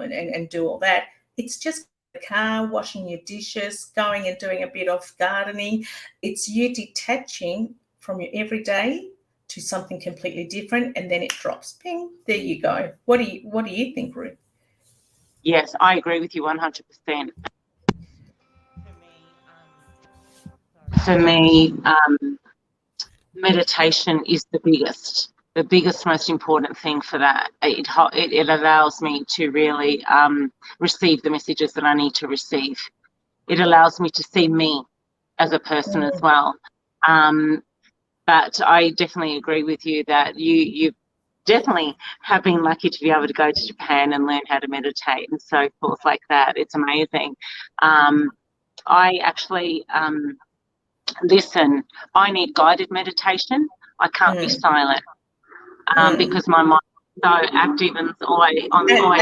and do all that. It's just the car, washing your dishes, going and doing a bit of gardening. It's you detaching from your everyday to something completely different, and then it drops. Ping, there you go. What do you think, Ruth? Yes, I agree with you 100%. For me, meditation is the biggest, most important thing for that. It allows me to really receive the messages that I need to receive. It allows me to see me as a person as well. But I definitely agree with you that you definitely have been lucky to be able to go to Japan and learn how to meditate and so forth like that. It's amazing. I actually listen. I need guided meditation. I can't be silent because my mind is so active and always on the go.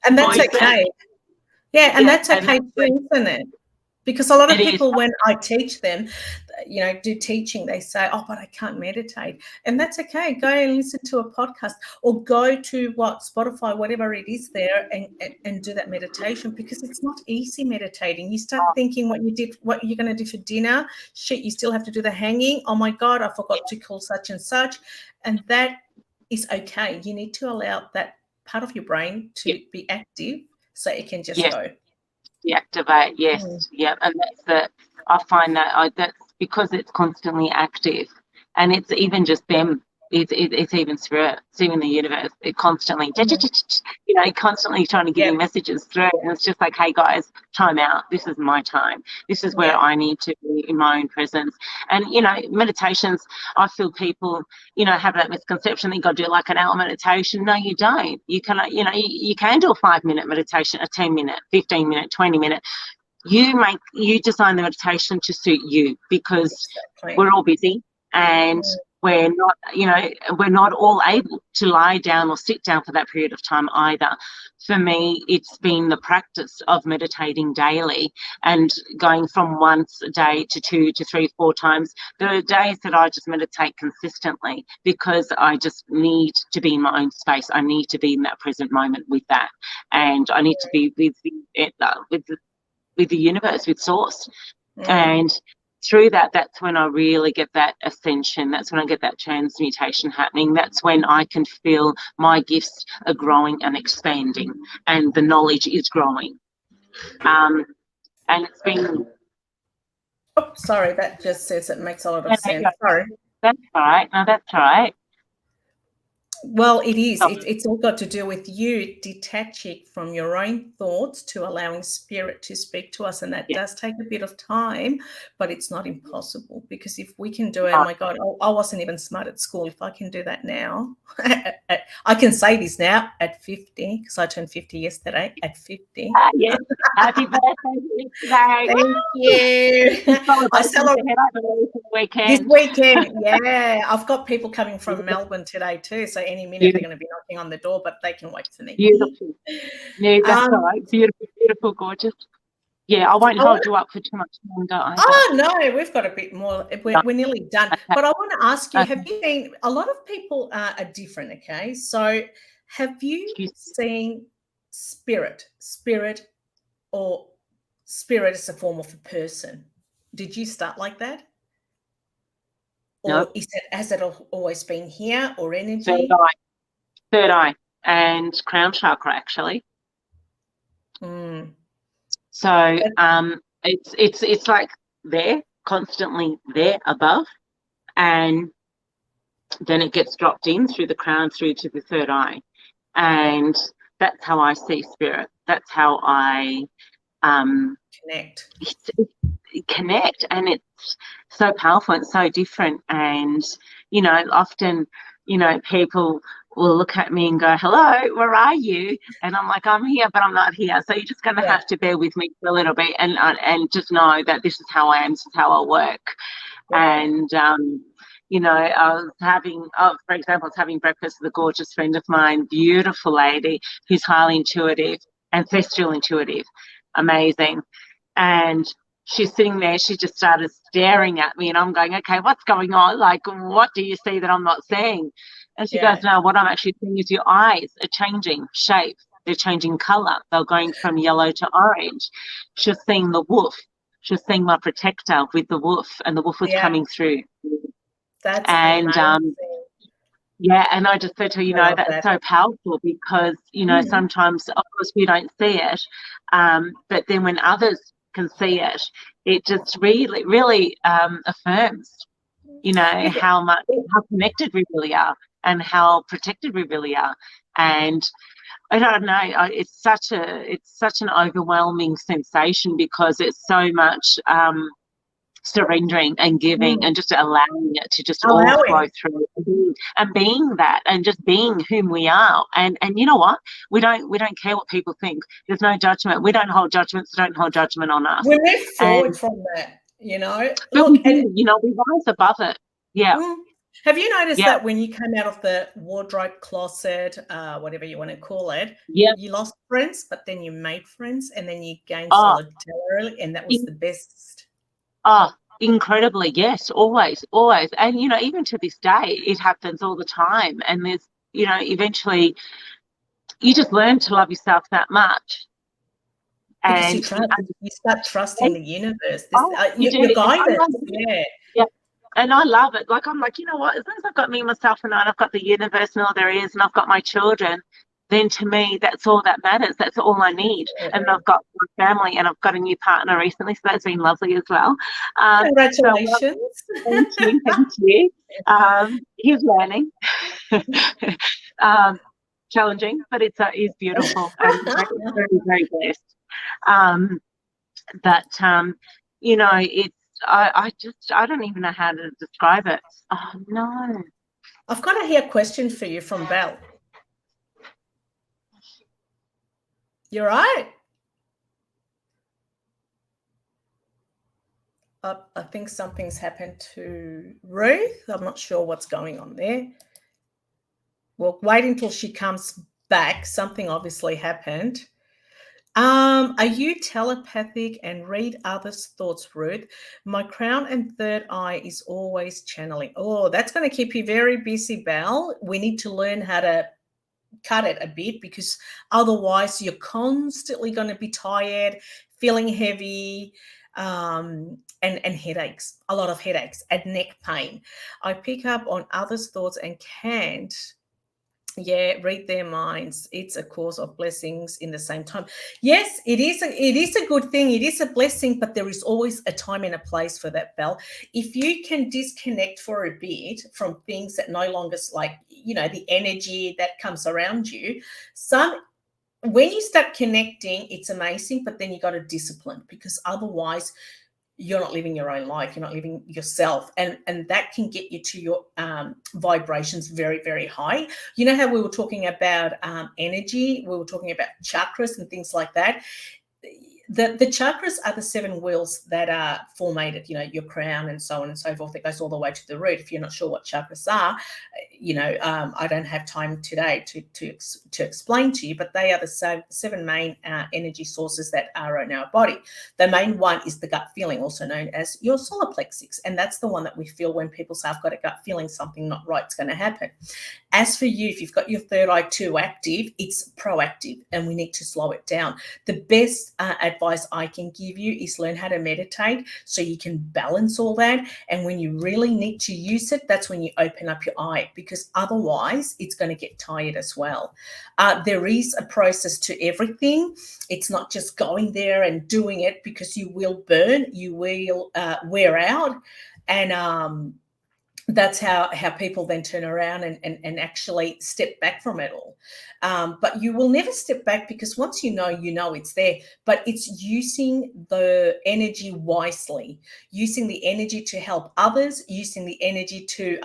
And that's okay. Yeah, and that's okay too, isn't it? Because a lot of people, when I teach them, do teaching, they say, oh, but I can't meditate. And that's okay. Go and listen to a podcast, or go to Spotify, whatever it is there, and do that meditation, because it's not easy meditating. You start thinking what you're going to do for dinner. Shit, you still have to do the hanging. Oh my God, I forgot to call such and such. And that is okay. You need to allow that part of your brain to be active so it can just go. Deactivate, yes, and I find that's because it's constantly active, and it's even just them. It's even spirit, it's even the universe. It constantly, constantly trying to give you messages through, and it's just like, hey guys, time out. This is my time. This is where I need to be in my own presence. And meditations, I feel people, have that misconception that you got to do like an hour meditation. No, you don't. You can, you can do a 5-minute meditation, a 10-minute, 15-minute, 20-minute. You design the meditation to suit you, because we're all busy and we're not all able to lie down or sit down for that period of time either. For me, it's been the practice of meditating daily and going from once a day to 2 to 3, 4 times. There are days that I just meditate consistently because I just need to be in my own space. I need to be in that present moment with that, and I need to be with the universe, with source. And through that's when I really get that ascension. That's when I get that transmutation happening. That's when I can feel my gifts are growing and expanding, and the knowledge is growing. And it's been... Oh, sorry, that just says it makes a lot of sense. Sorry. That's all right. No, that's all right. Well, it is. It's all got to do with you detaching from your own thoughts to allowing spirit to speak to us. And that does take a bit of time, but it's not impossible, because if we can do it, oh my God, I wasn't even smart at school. If I can do that now, I can say this now at 50, because I turned 50 yesterday at 50. Yes. Happy birthday today. Thank you. I celebrate this weekend. Yeah, I've got people coming from Melbourne today too, so any minute they're going to be knocking on the door, but they can wait for me. Beautiful. Yeah, that's all right. Beautiful, beautiful, gorgeous. Yeah, I won't hold you up for too much longer. Oh, no, we've got a bit more. We're nearly done. Okay. But I want to ask you, have you seen, a lot of people are different, okay? So have you seen spirit, or spirit as a form of a person? Did you start like that? Or no. Has it always been here, or energy? Third eye and crown chakra, actually. So it's like there, constantly there above, and then it gets dropped in through the crown through to the third eye, and that's how I see spirit. That's how I connect, and it's so powerful and so different. And often people will look at me and go, hello, where are you? And I'm like, I'm here, but I'm not here. So you're just going to have to bear with me for a little bit and just know that this is how I am, this is how I work. Yeah. And, for example, I was having breakfast with a gorgeous friend of mine, beautiful lady who's highly intuitive, ancestral intuitive, amazing. And she's sitting there, she just started staring at me and I'm going, okay, what's going on? Like, what do you see that I'm not seeing? And she goes, no, what I'm actually seeing is your eyes are changing shape. They're changing colour. They're going from yellow to orange. She's seeing the wolf. She's seeing my protector with the wolf, and the wolf was coming through. That's and amazing. and I just said to her, that's so powerful because, sometimes, of course, we don't see it, but then when others can see it, it just really, really affirms, how connected we really are and how protected we really are. And I don't know, it's such an overwhelming sensation because it's so much surrendering and giving and just allowing it to just all flow through and being that and just being whom we are. And you know what? We don't care what people think. There's no judgment. We don't hold judgments. Don't hold judgment on us. We move forward from that, Look, we rise above it. Yeah. Have you noticed that when you came out of the wardrobe closet, whatever you want to call it, you lost friends, but then you made friends and then you gained solidarity, and that was the best? Oh, incredibly, yes, always. And, even to this day, it happens all the time. And there's, eventually you just learn to love yourself that much. Because you start trusting the universe. Your guidance. Yeah. And I love it. Like, I'm like, you know what? As long as I've got me, myself, and I've got the universe and all there is, and I've got my children, then to me, that's all that matters. That's all I need. And I've got my family, and I've got a new partner recently, so that's been lovely as well. Congratulations. Thank you. He's learning. Challenging, but it's beautiful and very, very blessed. It's I don't even know how to describe it. Oh no. I've got a question for you from Belle. You're right. I think something's happened to Ruth. I'm not sure what's going on there. Well, wait until she comes back. Something obviously happened. Are you telepathic and read others' thoughts, Ruth? My crown and third eye is always channeling. Oh, that's going to keep you very busy, Belle. We need to learn how to cut it a bit, because otherwise you're constantly going to be tired, feeling heavy, and headaches, a lot of headaches and neck pain. I pick up on others' thoughts and can't read their minds. It's a cause of blessings in the same time. Yes, it is a good thing. It is a blessing, but there is always a time and a place for that, Belle. If you can disconnect for a bit from things that no longer, like, the energy that comes around you, when you start connecting, it's amazing, but then you got to discipline, because otherwise you're not living your own life. You're not living yourself. And that can get you to your vibrations very, very high. You know how we were talking about energy? We were talking about chakras and things like that. The chakras are the 7 wheels that are formated, your crown and so on and so forth. It goes all the way to the root. If you're not sure what chakras are, I don't have time today to explain to you, but they are the 7 main energy sources that are in our body. The main one is the gut feeling, also known as your solar plexus, and that's the one that we feel when people say, I've got a gut feeling something not right's going to happen. As for you, if you've got your third eye too active, it's proactive, and we need to slow it down. The best advice I can give you is learn how to meditate so you can balance all that. And when you really need to use it, that's when you open up your eye, because otherwise it's going to get tired as well. There is a process to everything. It's not just going there and doing it, because you will burn, you will wear out. And that's how people then turn around and actually step back from it all. But you will never step back, because once you know it's there. But it's using the energy wisely, using the energy to help others, using the energy to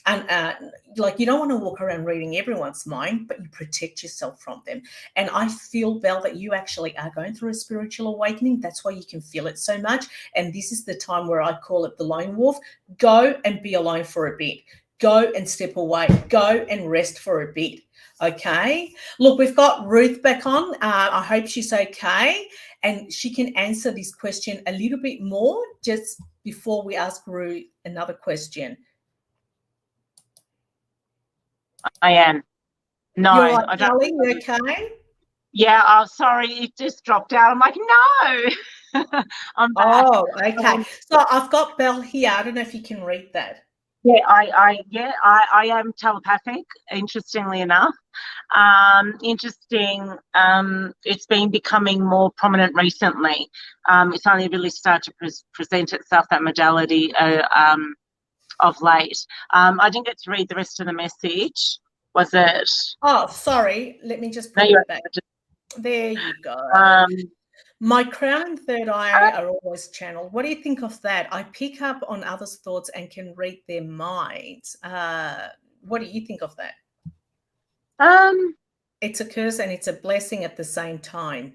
And like, you don't want to walk around reading everyone's mind, but you protect yourself from them. And I feel, Belle, that you actually are going through a spiritual awakening. That's why you can feel it so much. And this is the time where I call it the lone wolf. Go and be alone for a bit. Go and step away. Go and rest for a bit. Okay. Look, we've got Ruth back on. I hope she's okay. And she can answer this question a little bit more just before we ask Ruth another question. I am. No, You're right, I don't. Kelly, you okay? Yeah, oh, sorry, it just dropped out. I'm like, no. I'm back. Oh, okay. So I've got Belle here. I don't know if you can read that. Yeah, I am telepathic, interestingly enough. It's been becoming more prominent recently. It's only really started to present itself, that modality, of late. I didn't get to read the rest of the message. Was it? Oh, sorry. Let me just put it back. There you go. My crown and third eye are always channeled. What do you think of that? I pick up on others' thoughts and can read their minds. What do you think of that? It's a curse and it's a blessing at the same time.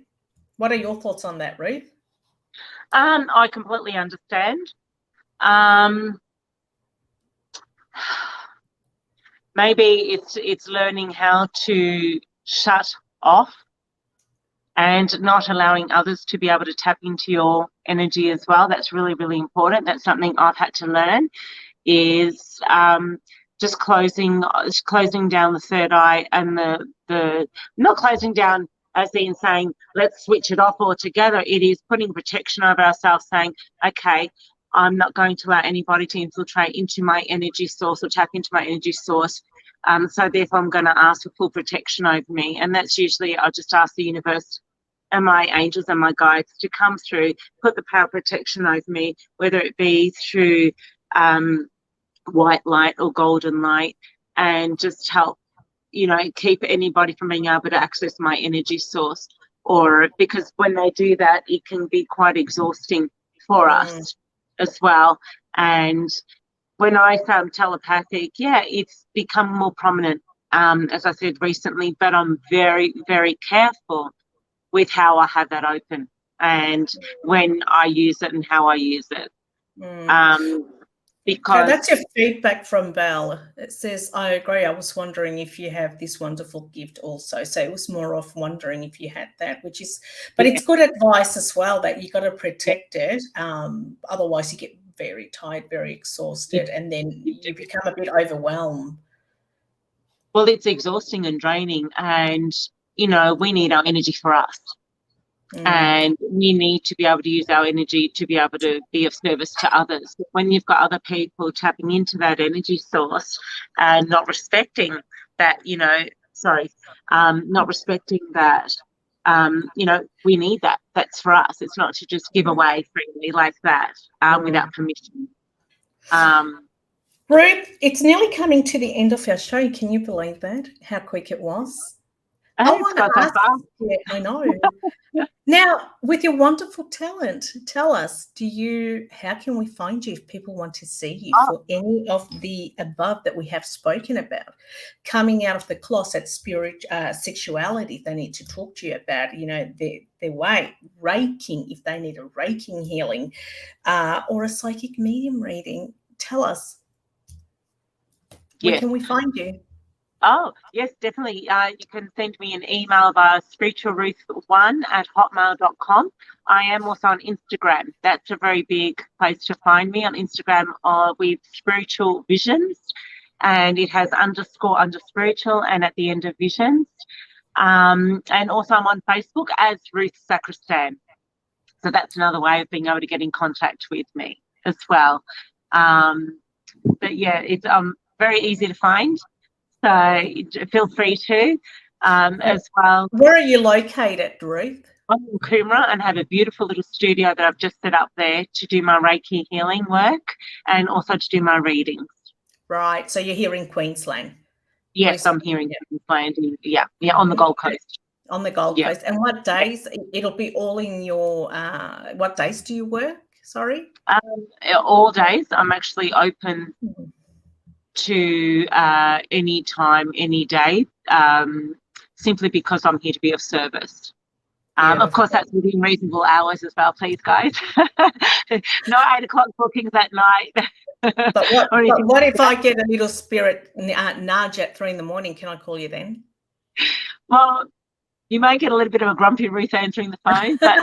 What are your thoughts on that, Ruth? I completely understand. Maybe it's learning how to shut off and not allowing others to be able to tap into your energy as well. That's really, really important. That's something I've had to learn, is just closing down the third eye, and the not closing down as in saying let's switch it off altogether. It is putting protection over ourselves, saying, okay, I'm not going to allow anybody to infiltrate into my energy source or tap into my energy source. So therefore I'm going to ask for full protection over me. And that's usually, I'll just ask the universe and my angels and my guides to come through, put the power of protection over me, whether it be through white light or golden light, and just help, keep anybody from being able to access my energy source. Or because when they do that, it can be quite exhausting for us as well. And when I found telepathic, it's become more prominent, as I said recently, but I'm very, very careful with how I have that open and when I use it and how I use it. Because that's your feedback from Belle. It says, I agree. I was wondering if you have this wonderful gift also. So it was more of wondering if you had that, but it's good advice as well, that you got to protect it. Otherwise you get very tired, very exhausted, and then you become a bit overwhelmed. Well, it's exhausting and draining, and we need our energy for us. And we need to be able to use our energy to be able to be of service to others. When you've got other people tapping into that energy source and not respecting that, not respecting that, we need that. That's for us. It's not to just give away freely like that without permission. Ruth, it's nearly coming to the end of our show. Can you believe that? How quick it was. I want to ask. Yeah, I know. Now, with your wonderful talent, tell us, how can we find you if people want to see you for any of the above that we have spoken about? Coming out of the closet, spirit, sexuality, they need to talk to you about, their way, raking, if they need a raking healing, or a psychic medium reading. Tell us, where can we find you? Oh, yes, definitely. You can send me an email via spiritualruth1@hotmail.com. I am also on Instagram. That's a very big place to find me on Instagram with Spiritual Visions, and it has _spiritual and at the end of visions. And also I'm on Facebook as Ruth Sacristan. So that's another way of being able to get in contact with me as well. But yeah, it's very easy to find. So feel free to as well. Where are you located, Ruth? I'm in Coomera and have a beautiful little studio that I've just set up there to do my Reiki healing work and also to do my readings. Right. So you're here in Queensland? Yes, I'm here in Queensland. On the Gold Coast. On the Gold Coast. And what days? It'll be all in your, what days do you work? Sorry? All days. I'm actually open to any time, any day, simply because I'm here to be of service. Of course, that's within reasonable hours as well, please, guys. No 8 o'clock bookings at night. But what if I get a little spirit nudge at 3 a.m? Can I call you then? Well, you may get a little bit of a grumpy Ruth answering the phone, but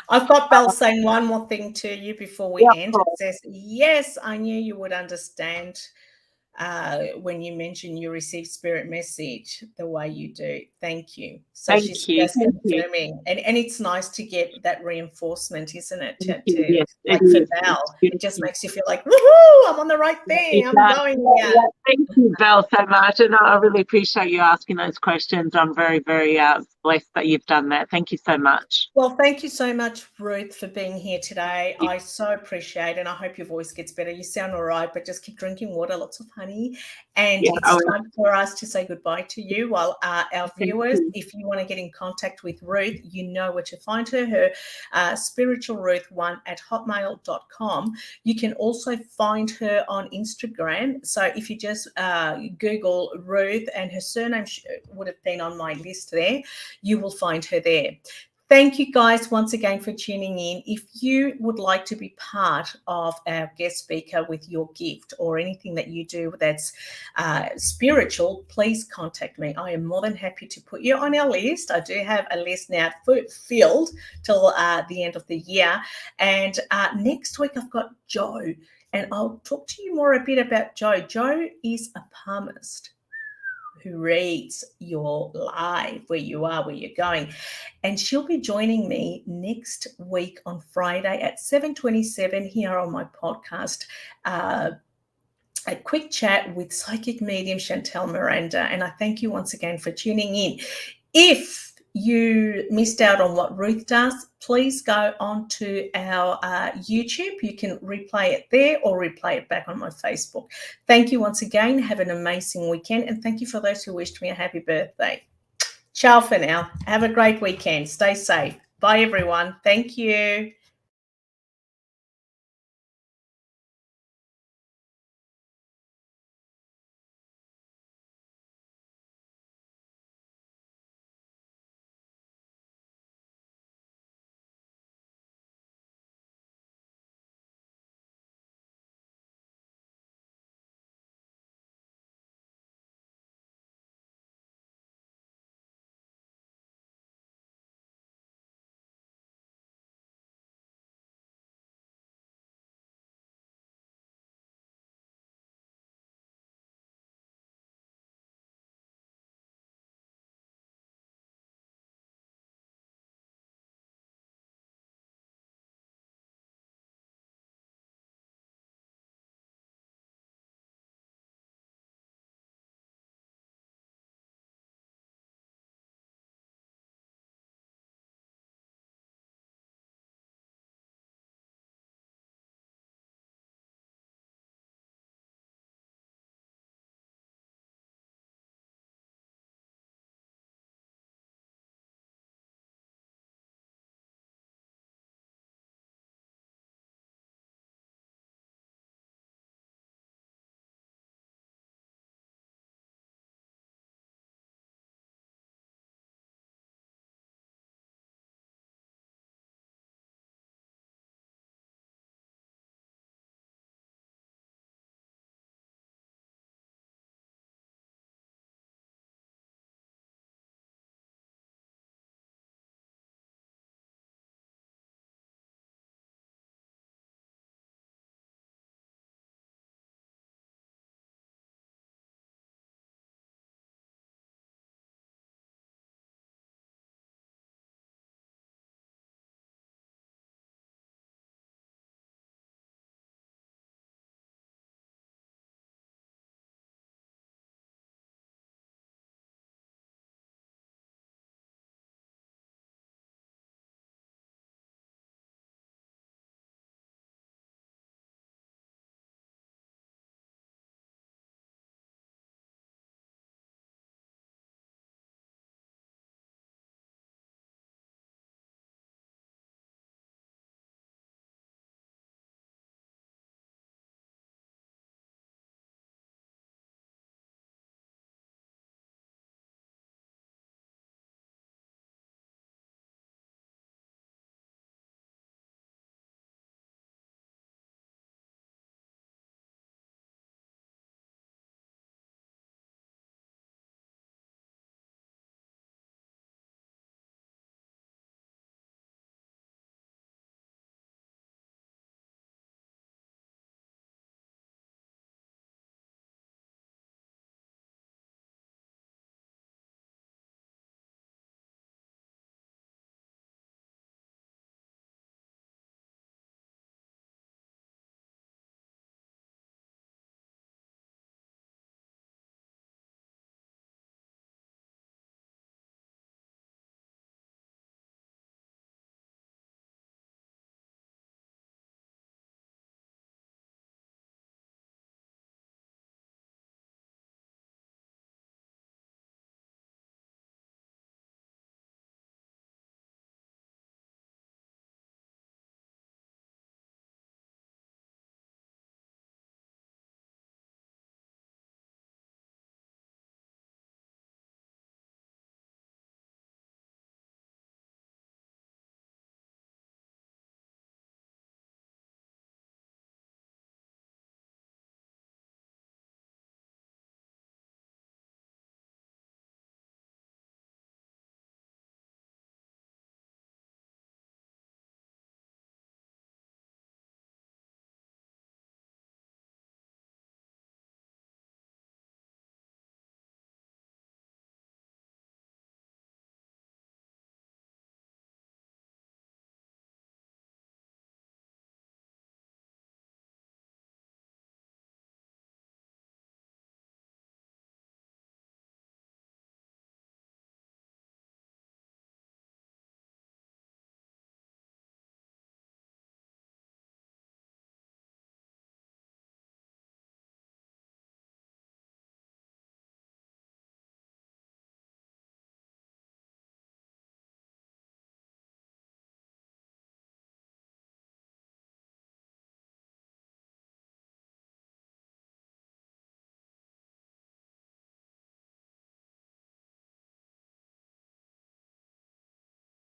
I've got Belle saying one more thing to you before we end. It says, yes, I knew you would understand when you mentioned you received spirit message the way you do. Thank you. So she's just confirming. And it's nice to get that reinforcement, isn't it? Yes, like for Val, it just makes you feel like, woohoo, I'm on the right thing. I'm going here. Yeah, thank you, Val, so much. And I really appreciate you asking those questions. I'm very, very blessed that you've done that. Thank you so much. Well, thank you so much, Ruth, for being here today. I so appreciate it, and I hope your voice gets better. You sound all right, but just keep drinking water, lots of honey. And it's time for us to say goodbye to you. While our viewers, if you want to get in contact with Ruth, you know where to find her. Her spiritualruth1@hotmail.com. You can also find her on Instagram. So if you just Google Ruth, and her surname would have been on my list there, you will find her there. Thank you guys once again for tuning in. If you would like to be part of our guest speaker with your gift or anything that you do that's spiritual, please contact me. I am more than happy to put you on our list. I do have a list now filled till the end of the year. And next week I've got Jo, and I'll talk to you more a bit about Jo. Jo is a palmist who reads your life, where you are, where you're going. And she'll be joining me next week on Friday at 7:27 here on my podcast, a quick chat with psychic medium Chantal Miranda. And I thank you once again for tuning in. If you missed out on what Ruth does, please go on to our YouTube. You can replay it there or replay it back on my Facebook. Thank you once again. Have an amazing weekend. And thank you for those who wished me a happy birthday. Ciao for now. Have a great weekend. Stay safe. Bye, everyone. Thank you.